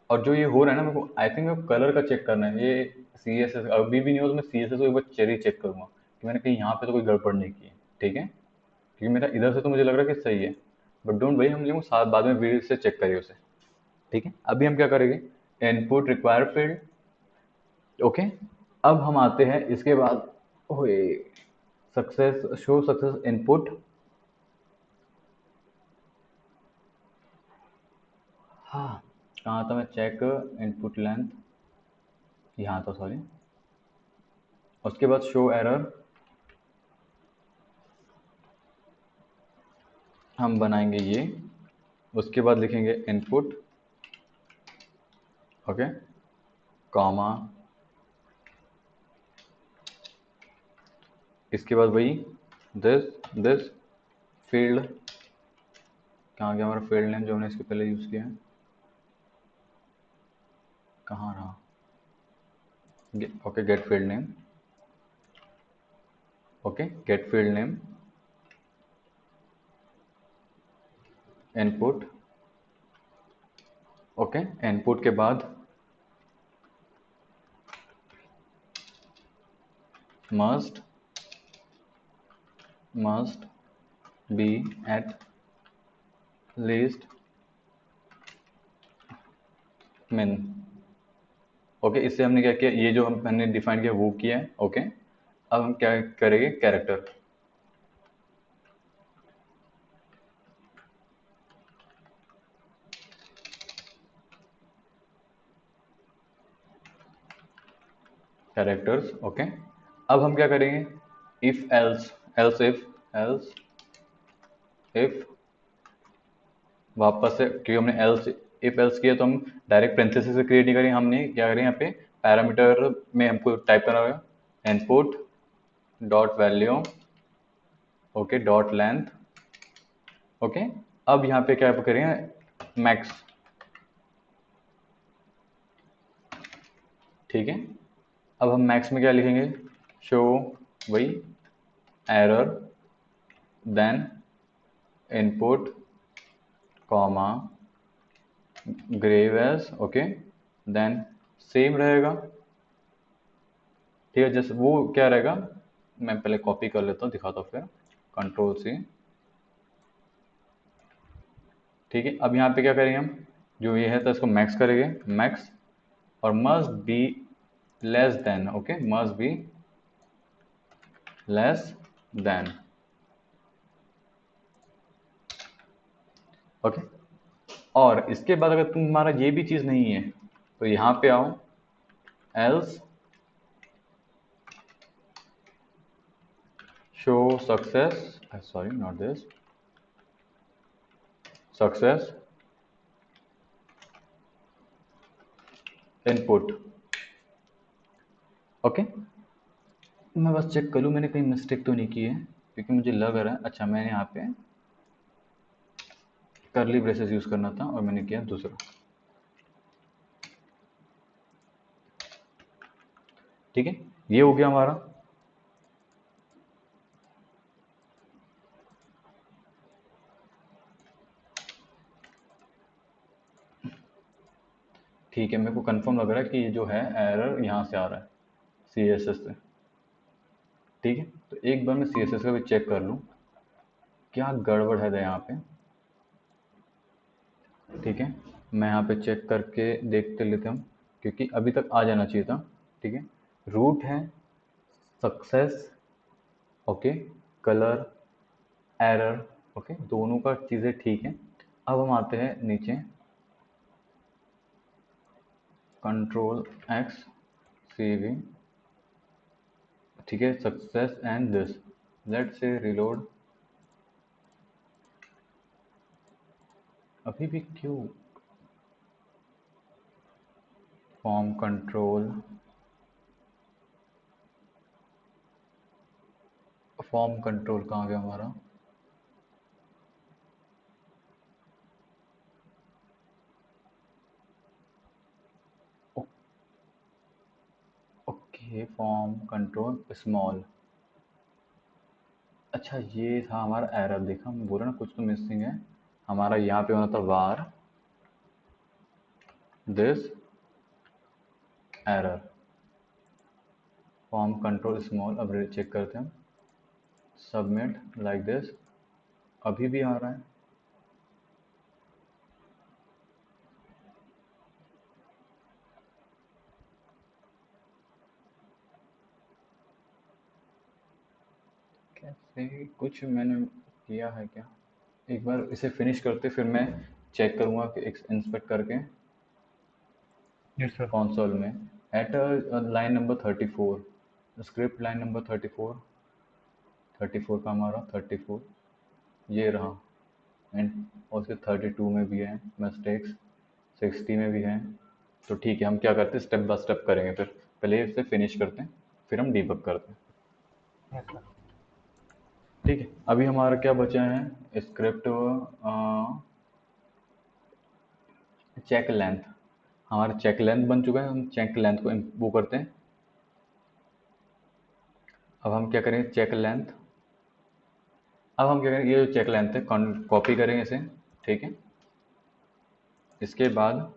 और जो ये हो रहा है ना, मेरे को आई थिंक मेरे को कलर का चेक करना है, ये CSS अभी भी नहीं हो तो मैं CSS को एक बार चेरी चेक करूंगा कि मैंने कहीं यहाँ पे तो कोई गड़बड़ नहीं की है, ठीक है, क्योंकि मेरा इधर से तो मुझे लग रहा है कि सही है, बट डोंट वरी, हम लोग साथ बाद में वीडियो से चेक करिए उसे, ठीक है। अभी हम क्या करेंगे, इनपुट रिक्वायर फील्ड, ओके। अब हम आते हैं इसके बाद, ओए, सक्सेस, शो सक्सेस इनपुट, हाँ कहाँ था मैं, चेक इनपुट लेंथ, यहाँ था सॉरी, उसके बाद शो एरर, हम बनाएंगे ये, उसके बाद लिखेंगे इनपुट, ओके, कॉमा, इसके बाद वही दिस फील्ड, कहाँ गया हमारा फील्ड नेम जो हमने इसके पहले यूज़ किया है, कहाँ रहा, okay, get field name, okay, get field name, input, okay, input के बाद must be at least min, okay, इससे हमने क्या किया, ये जो हमने डिफाइन किया वो किया है, ओके। अब हम क्या करेंगे, कैरेक्टर, कैरेक्टर्स, ओके। अब हम क्या करेंगे, इफ एल्स, इफ वापस से, क्योंकि हमने एल्स इफ एल्स किया तो हम डायरेक्ट पेरेंथेसिस से क्रिएट नहीं करेंगे, हमने क्या करें यहाँ पे पैरामीटर में हमको टाइप करना होगा input dot value, okay, dot length, okay. अब यहाँ पे क्या करेंगे, मैक्स, ठीक है। अब हम मैक्स में क्या लिखेंगे, शो वही error, then input comma grave edge, okay, then same रहेगा, ठीक है। जैसे वो क्या रहेगा, मैं पहले कॉपी कर लेता हूँ, दिखाता हूँ फिर, कंट्रोल सी, ठीक है। अब यहाँ पे क्या करेंगे हम, जो ये है तो इसको मैक्स करेंगे, मैक्स, और must be less than, okay, must be less than, okay. और इसके बाद अगर तुम्हारा ये भी चीज़ नहीं है तो यहाँ पे आओ, else show success, sorry not this, success input, okay. मैं बस चेक कर लूँ मैंने कहीं मिस्टेक तो नहीं की है, क्योंकि मुझे लग रहा है, अच्छा मैंने यहाँ पे करली ब्रेसेस यूज़ करना था और मैंने किया दूसरा, ठीक है। ये हो गया हमारा, ठीक है। मेरे को कंफर्म लग रहा है कि ये जो है एरर यहाँ से आ रहा है CSS से, ठीक है। तो एक बार मैं CSS का भी चेक कर लूँ क्या गड़बड़ है यहाँ पे, ठीक है। मैं यहाँ पे चेक करके देखते लेते हम, क्योंकि अभी तक आ जाना चाहिए था, ठीक है। रूट है success, okay, colour error, okay, दोनों का चीज़ें ठीक है। अब हम आते हैं नीचे, कंट्रोल X CV, ठीक है, success and this, let's say reload, अभी भी क्यों, फॉर्म कंट्रोल, फॉर्म कंट्रोल कहाँ गया हमारा, ओके, फॉर्म कंट्रोल स्मॉल, अच्छा ये था हमारा एरर, देखा मैं बोला ना कुछ तो मिसिंग है, हमारा यहाँ पे होना था var this error, form control small. अब चेक करते हैं, सबमिट लाइक दिस, अभी भी आ रहा है, कैसे, कुछ मैंने किया है क्या, एक बार इसे फिनिश करते फिर मैं चेक करूँगा कि इंस्पेक्ट करके यस सर। कंसोल में, at line number 34, script line number 34 का हमारा 34 ये रहा, एंड और उसके 32 में भी है मिस्टेक्स, 60 में भी है। तो ठीक है, हम क्या करते हैं, स्टेप बाय स्टेप करेंगे, फिर पहले इसे फिनिश करते हैं, फिर हम डीबग करते हैं। Yes sir. ठीक है, अभी हमारा क्या बचा है, स्क्रिप्ट चेक लेंथ। हमारा चेक लेंथ बन चुका है, हम चेक लेंथ को वो करते हैं। अब हम क्या करेंगे, चेक लेंथ, अब हम क्या करेंगे, ये जो चेक लेंथ है कॉपी करेंगे इसे, ठीक है। इसके बाद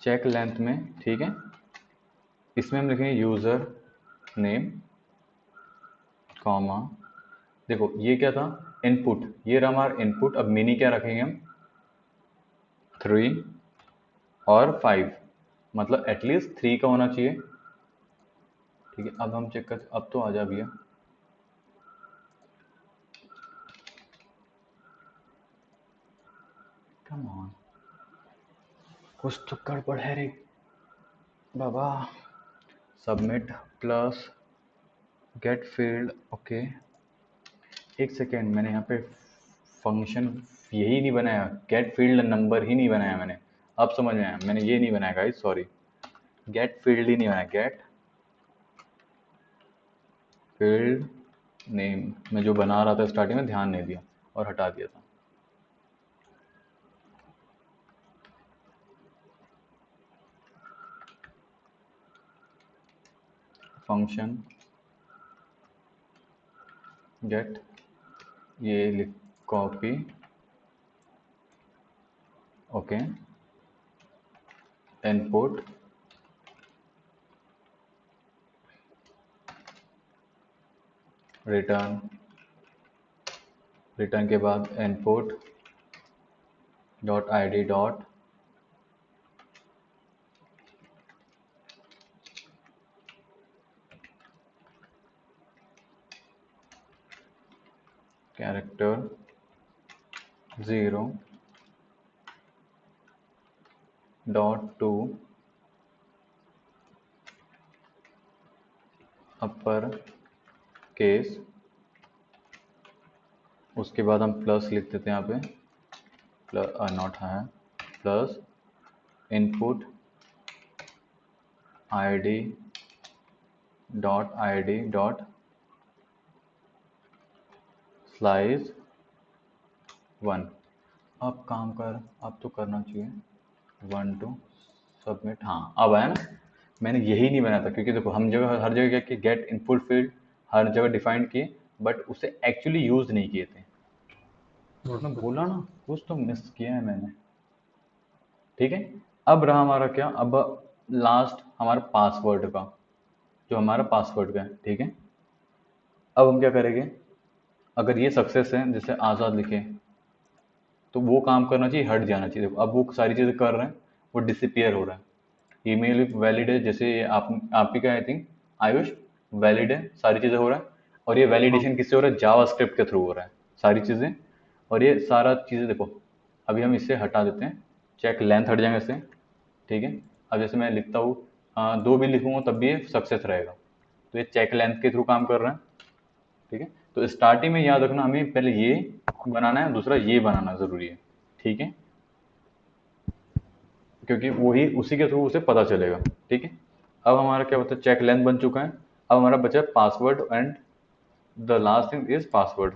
चेक लेंथ में, ठीक है, इसमें हम लिखेंगे यूज़र नेम कॉमा, देखो ये क्या था, इनपुट, ये रहा हमारा इनपुट। अब मिनी क्या रखेंगे हम, 3 और 5, मतलब एटलीस्ट 3 का होना चाहिए। ठीक है, अब हम चेक कर, अब तो आ जा भैया। कम ऑन, कुछ तो गड़बड़ है रे बाबा। Submit plus get field, okay. एक सेकेंड, मैंने यहाँ पे फंक्शन यही नहीं बनाया, गेट फील्ड नंबर ही नहीं बनाया मैंने। अब समझ में आया, मैंने ये नहीं बनाया गाइस, सॉरी, गेट फील्ड ही नहीं बनाया, गेट फील्ड नेम में जो बना रहा था स्टार्टिंग में ध्यान नहीं दिया और हटा दिया था। फंक्शन गेट, ये लिख copy, okay, input return, return के बाद input dot id dot character 0 dot to upper case, उसके बाद हम प्लस लिख देते हैं यहाँ पे, प्लस नॉट है, plus input id dot slice 1। अब काम कर, अब तो करना चाहिए 1 2 सबमिट। हाँ अब आया ना, मैंने यही नहीं बनाया था, क्योंकि देखो हम जगह हर जगह क्या कि गेट इनपुट फील्ड हर जगह डिफाइन किए, बट उसे एक्चुअली यूज नहीं किए थे। मैं बोला ना, कुछ तो मिस किया है मैंने। ठीक है, अब रहा हमारा क्या, अब लास्ट हमारा पासवर्ड का, जो हमारा पासवर्ड का है, ठीक है। अब हम क्या करेंगे, अगर ये सक्सेस है, जैसे आज़ाद लिखे, तो वो काम करना चाहिए, हट जाना चाहिए। देखो अब वो सारी चीज़ें कर रहे हैं, वो डिसअपियर हो रहा है। ईमेल वैलिड है, जैसे ये आप ही का आई थिंक आयुष वैलिड है, सारी चीज़ें हो रहा है। और ये वैलिडेशन किससे हो रहा है, जावास्क्रिप्ट के थ्रू हो रहा है सारी चीज़ें। और ये सारा चीज़ें देखो, अभी हम इससे हटा देते हैं, चेक लेंथ हट जाएंगे इससे, ठीक है। अब जैसे मैं लिखता हूँ 2 भी लिखूंगा तब भी ये सक्सेस रहेगा, तो ये चेक लेंथ के थ्रू काम कर रहा है, ठीक है। तो स्टार्टिंग में याद रखना, हमें पहले ये बनाना है, दूसरा ये बनाना ज़रूरी है, ठीक है, क्योंकि वही उसी के थ्रू उसे पता चलेगा, ठीक है। अब हमारा क्या होता है, चेक लेंथ बन चुका है। अब हमारा बचा है password, and the last thing is password.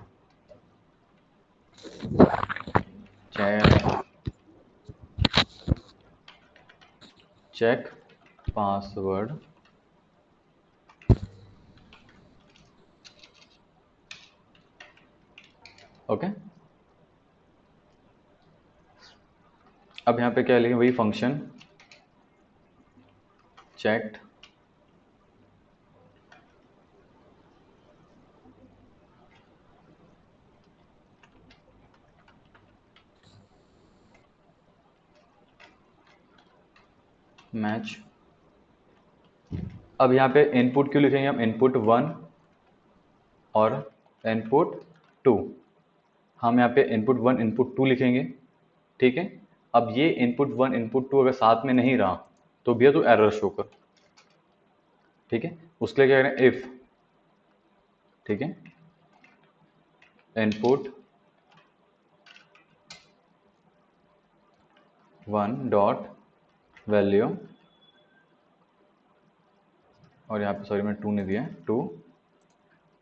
Check password, okay. अब यहाँ पे क्या लिखें, वही फंक्शन चेक्ड मैच। अब यहाँ पे इनपुट क्यों लिखेंगे हम, इनपुट 1 और इनपुट 2। हम यहाँ पे इनपुट 1 इनपुट 2 लिखेंगे, ठीक है। अब ये इनपुट 1 इनपुट 2 अगर साथ में नहीं रहा तो भैया तो एरर शो कर, ठीक है। उसके लिए क्या करें, इफ, ठीक है, इनपुट 1 डॉट वैल्यू, और यहाँ पे सॉरी मैंने 2 नहीं दिया है, 2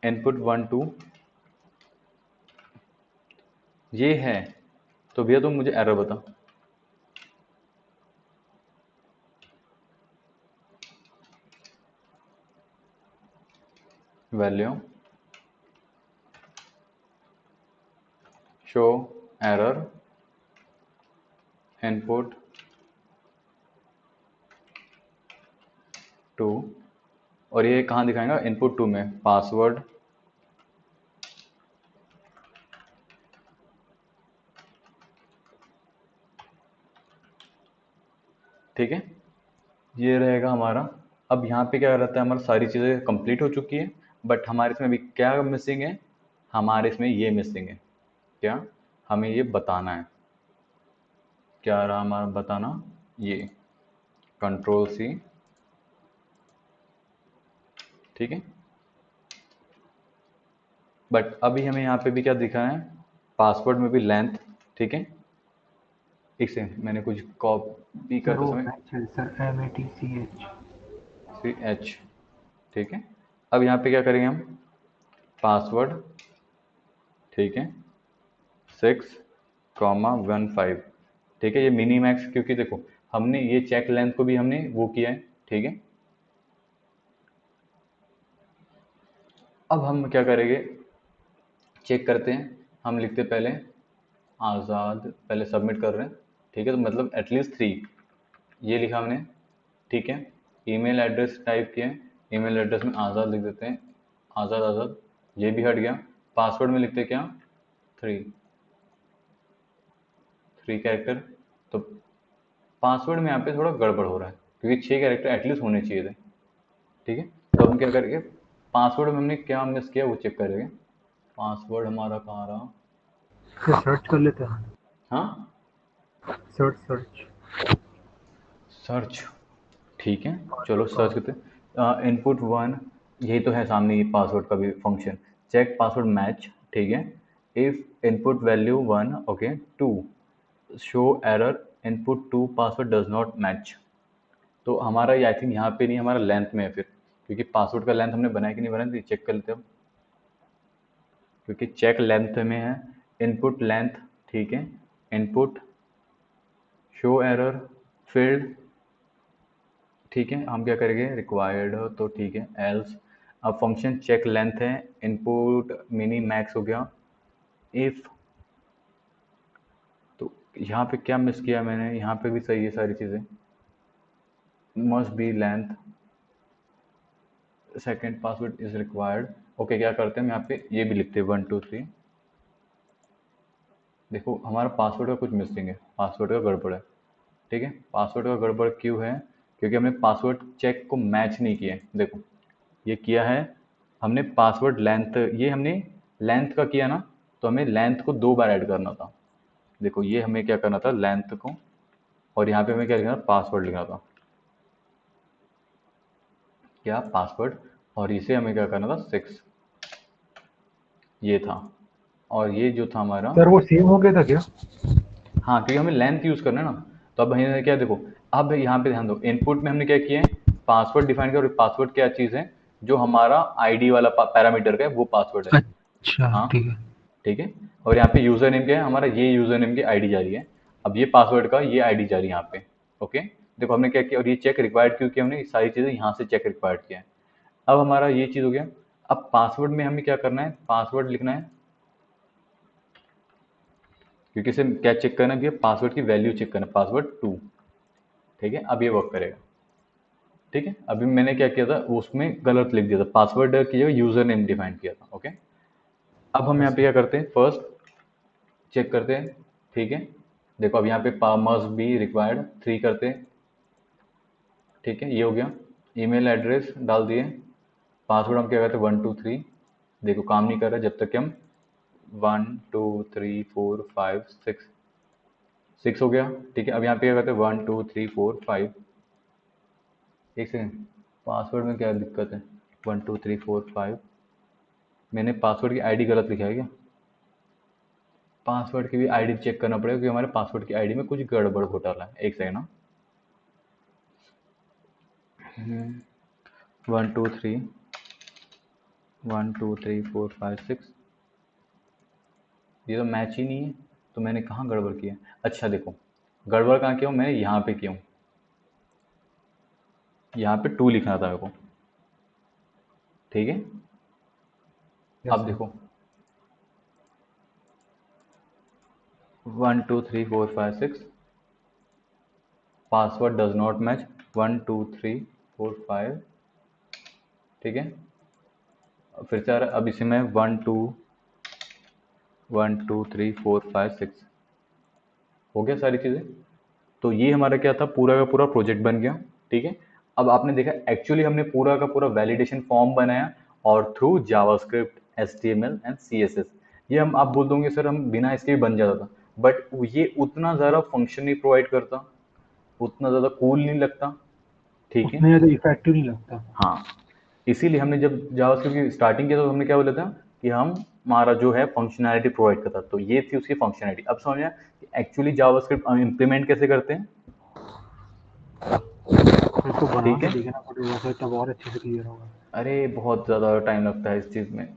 इनपुट 1 2 ये है। तो भैया तुम मुझे एरर बता। वैल्यू शो एरर इनपुट 2, और ये कहाँ दिखाएगा? इनपुट 2 में पासवर्ड ठीक है, ये रहेगा हमारा। अब यहाँ पे क्या रहता है, हमारी सारी चीज़ें कंप्लीट हो चुकी है, बट हमारे इसमें अभी क्या मिसिंग है? हमारे इसमें ये मिसिंग है। क्या? हमें ये बताना है। क्या रहा हमारा बताना? ये कंट्रोल सी, ठीक है। बट अभी हमें यहाँ पे भी क्या दिखा है? पासवर्ड में भी लेंथ, ठीक है। एक से मैंने कुछ कॉपी सर करते वो समय मैच है सर, MATCH। CH, ठीक है। अब यहाँ पे क्या करेंगे हम? पासवर्ड, ठीक है, 6,15, ठीक है। ये मिनी मैक्स, क्योंकि देखो हमने ये चेक लेंथ को भी हमने वो किया है, ठीक है। अब हम क्या करेंगे? चेक करते हैं। हम लिखते पहले आज़ाद, पहले सबमिट कर रहे हैं, ठीक है। तो मतलब एटलीस्ट 3 ये लिखा हमने, ठीक है। ईमेल एड्रेस टाइप किया है, ईमेल एड्रेस में आज़ाद लिख देते हैं, आज़ाद आज़ाद, ये भी हट गया। पासवर्ड में लिखते क्या? 3 कैरेक्टर। तो पासवर्ड में यहाँ पे थोड़ा गड़बड़ हो रहा है, क्योंकि 6 कैरेक्टर एटलीस्ट होने चाहिए थे, ठीक है। तो हम क्या करेंगे? पासवर्ड में हमने क्या मिस किया वो चेक करेंगे। पासवर्ड हमारा कहाँ रहा? सर सर्च कर लेते हैं। हाँ, सर्च। सर्च, ठीक है। चलो सर्च करते हैं। इनपुट 1, यही तो है सामने, ये पासवर्ड का भी फंक्शन। चेक पासवर्ड मैच, ठीक है। If input value 1, okay, 2 show error input 2 password does not match. तो हमारा ये आई थिंक यहाँ पे नहीं, हमारा लेंथ में है फिर, क्योंकि पासवर्ड का लेंथ हमने बनाया कि नहीं बनाया, तो चेक कर लेते हैं हम। क्योंकि चेक लेंथ में है, इनपुट लेंथ, ठीक है। इनपुट शो एरर फील्ड, ठीक है। हम क्या करेंगे? रिक्वायर्ड, तो ठीक है, एल्स। अब फंक्शन चेक लेंथ है, इनपुट मिनी मैक्स हो गया। इफ, तो यहाँ पे क्या मिस किया मैंने? यहाँ पे भी सही है सारी चीज़ें। Must be length, second password is required. Okay, क्या करते हैं हम यहाँ पे ये भी लिखते हैं 1 2 3। देखो हमारा पासवर्ड का कुछ मिसिंग है, पासवर्ड का गड़बड़ है, ठीक है। पासवर्ड का गड़बड़ क्यों है? क्योंकि हमने पासवर्ड चेक को मैच नहीं किया है। देखो ये किया है हमने पासवर्ड लेंथ, ये हमने लेंथ का किया ना, तो हमें लेंथ को 2 बार ऐड करना था। देखो ये हमें क्या करना था? लेंथ को, और यहाँ पे हमें क्या लिखना था? पासवर्ड लिखना था। क्या? पासवर्ड, और इसे हमें क्या करना था? 6, ये था। और ये जो था हमारा, सर वो सेम हो गया था क्या? हाँ, क्योंकि हमें लेंथ यूज़ करना है ना। तो अब हमने क्या, देखो अब यहाँ पे ध्यान दो, इनपुट में हमने क्या किया है? पासवर्ड डिफाइन किया, और पासवर्ड क्या चीज़ है? जो हमारा आईडी वाला पैरामीटर का है वो पासवर्ड है। अच्छा हाँ, ठीक है। ठीक है। और यहाँ पे यूज़र नेम क्या है? हमारा ये यूज़र नेम की आईडी जा रही है। अब ये पासवर्ड का ये आईडी जा रही है यहाँ पे, ओके। देखो हमने क्या किया, और ये चेक रिक्वायर्ड क्यों किया? हमने ये सारी चीज़ें यहाँ से चेक रिक्वायर्ड किया है। अब हमारा ये चीज़ हो गया। अब पासवर्ड में हमें क्या करना है? पासवर्ड लिखना है, क्योंकि इसे क्या चेक करना है भैया? पासवर्ड की वैल्यू चेक करना है, पासवर्ड 2, ठीक है। अब ये वर्क करेगा, ठीक है। अभी मैंने क्या किया था? उसमें गलत लिख दिया था, पासवर्ड की जगह यूज़र नेम डिफाइन किया था, ओके। अब हम यहाँ पे क्या करते हैं? फर्स्ट चेक करते हैं, ठीक है। देखो अब यहाँ पे मस्ट बी रिक्वायर्ड 3 करते हैं, ठीक है, ये हो गया। ईमेल एड्रेस डाल दिए, पासवर्ड हम क्या करते हैं? 1 2 3। देखो काम नहीं कर रहा जब तक कि हम 1 2 3 4 5 6, 6 हो गया, ठीक है। अब यहाँ पे क्या करते हैं? 1 2 3 4 5। एक सेकेंड, पासवर्ड में क्या दिक्कत है? 1 2 3 4 5, मैंने पासवर्ड की आईडी गलत लिखा है क्या? पासवर्ड की भी आईडी चेक करना पड़ेगा क्योंकि हमारे पासवर्ड की आईडी में कुछ गड़बड़ घोटाला है। एक सेकंड ना। 1 2 3 1 2 3 4 5 6 ये तो मैच ही नहीं है, तो मैंने कहाँ गड़बड़ किया? अच्छा देखो, गड़बड़ कहाँ किया हूँ मैंने? यहाँ पे किया हूँ, यहाँ पे 2 लिखना था मेरे को, ठीक है। Yes, अब sir. देखो 1 2 3 4 5 6 पासवर्ड डज नॉट मैच 1 2 3 4 5, ठीक है। फिर से आ रहा है, अब इसी में 1 2 3 4 5 6 हो गया सारी चीज़ें। तो ये हमारा क्या था, पूरा का पूरा प्रोजेक्ट बन गया, ठीक है। अब आपने देखा एक्चुअली हमने पूरा का पूरा वैलिडेशन फॉर्म बनाया और through JavaScript, HTML and CSS। ये हम आप बोल दोगे सर हम बिना इसके भी बन जाता था, बट ये उतना ज़्यादा फंक्शन नहीं प्रोवाइड करता, उतना ज़्यादा कूल नहीं लगता, ठीक है। उतने ज़्यादा इफेक्टिव नहीं लगता। हाँ, इसीलिए हमने जब जावास्क्रिप्ट की स्टार्टिंग किया तो हमने क्या बोला था कि हम हमारा जो है फंक्शनैलिटी प्रोवाइड करता, तो ये थी उसकी फंक्शनैलिटी। अब समझ में आया कि एक्चुअली जावास्क्रिप्ट इम्प्लीमेंट कैसे करते हैं, इसको बना ठीक के है। देखना पड़ेगा फिर तब और अच्छे से क्लियर होगा। अरे बहुत ज़्यादा टाइम लगता है इस चीज़ में,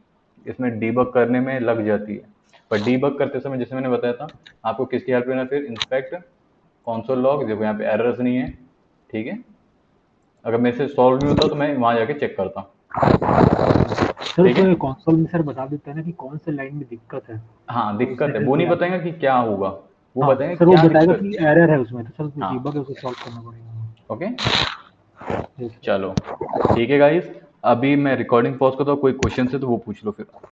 इसमें डीबग करने में लग जाती है। पर डीबग करते समय जैसे मैंने बताया था आपको किसकी हेल्प लेना, फिर इंस्पेक्ट कंसोल लॉग, देखो यहाँ पे एरर्स नहीं है, ठीक है। अगर मेरे से सॉल्व नहीं होता तो मैं वहाँ जाके चेक करता, सर ठीक है। उसमें कंसोल में सर बता देता है ना कि कौन से लाइन में दिक्कत है। हाँ तो उससे दिक्कत है, हेल्प वो हो नहीं जाती बताएगा कि क्या होगा, वो है। हाँ बताएगा सर वो क्या बताएगा दिक्कत। कि एरर है उसमें, तो सर उसमें हाँ डीबग है, उसे सॉल्व करना पड़ेगा। Okay, Yes, sir. चलो ठीक है गाइस, अभी मैं रिकॉर्डिंग पॉज करता हूँ, कोई क्वेश्चन है तो वो पूछ लो फिर।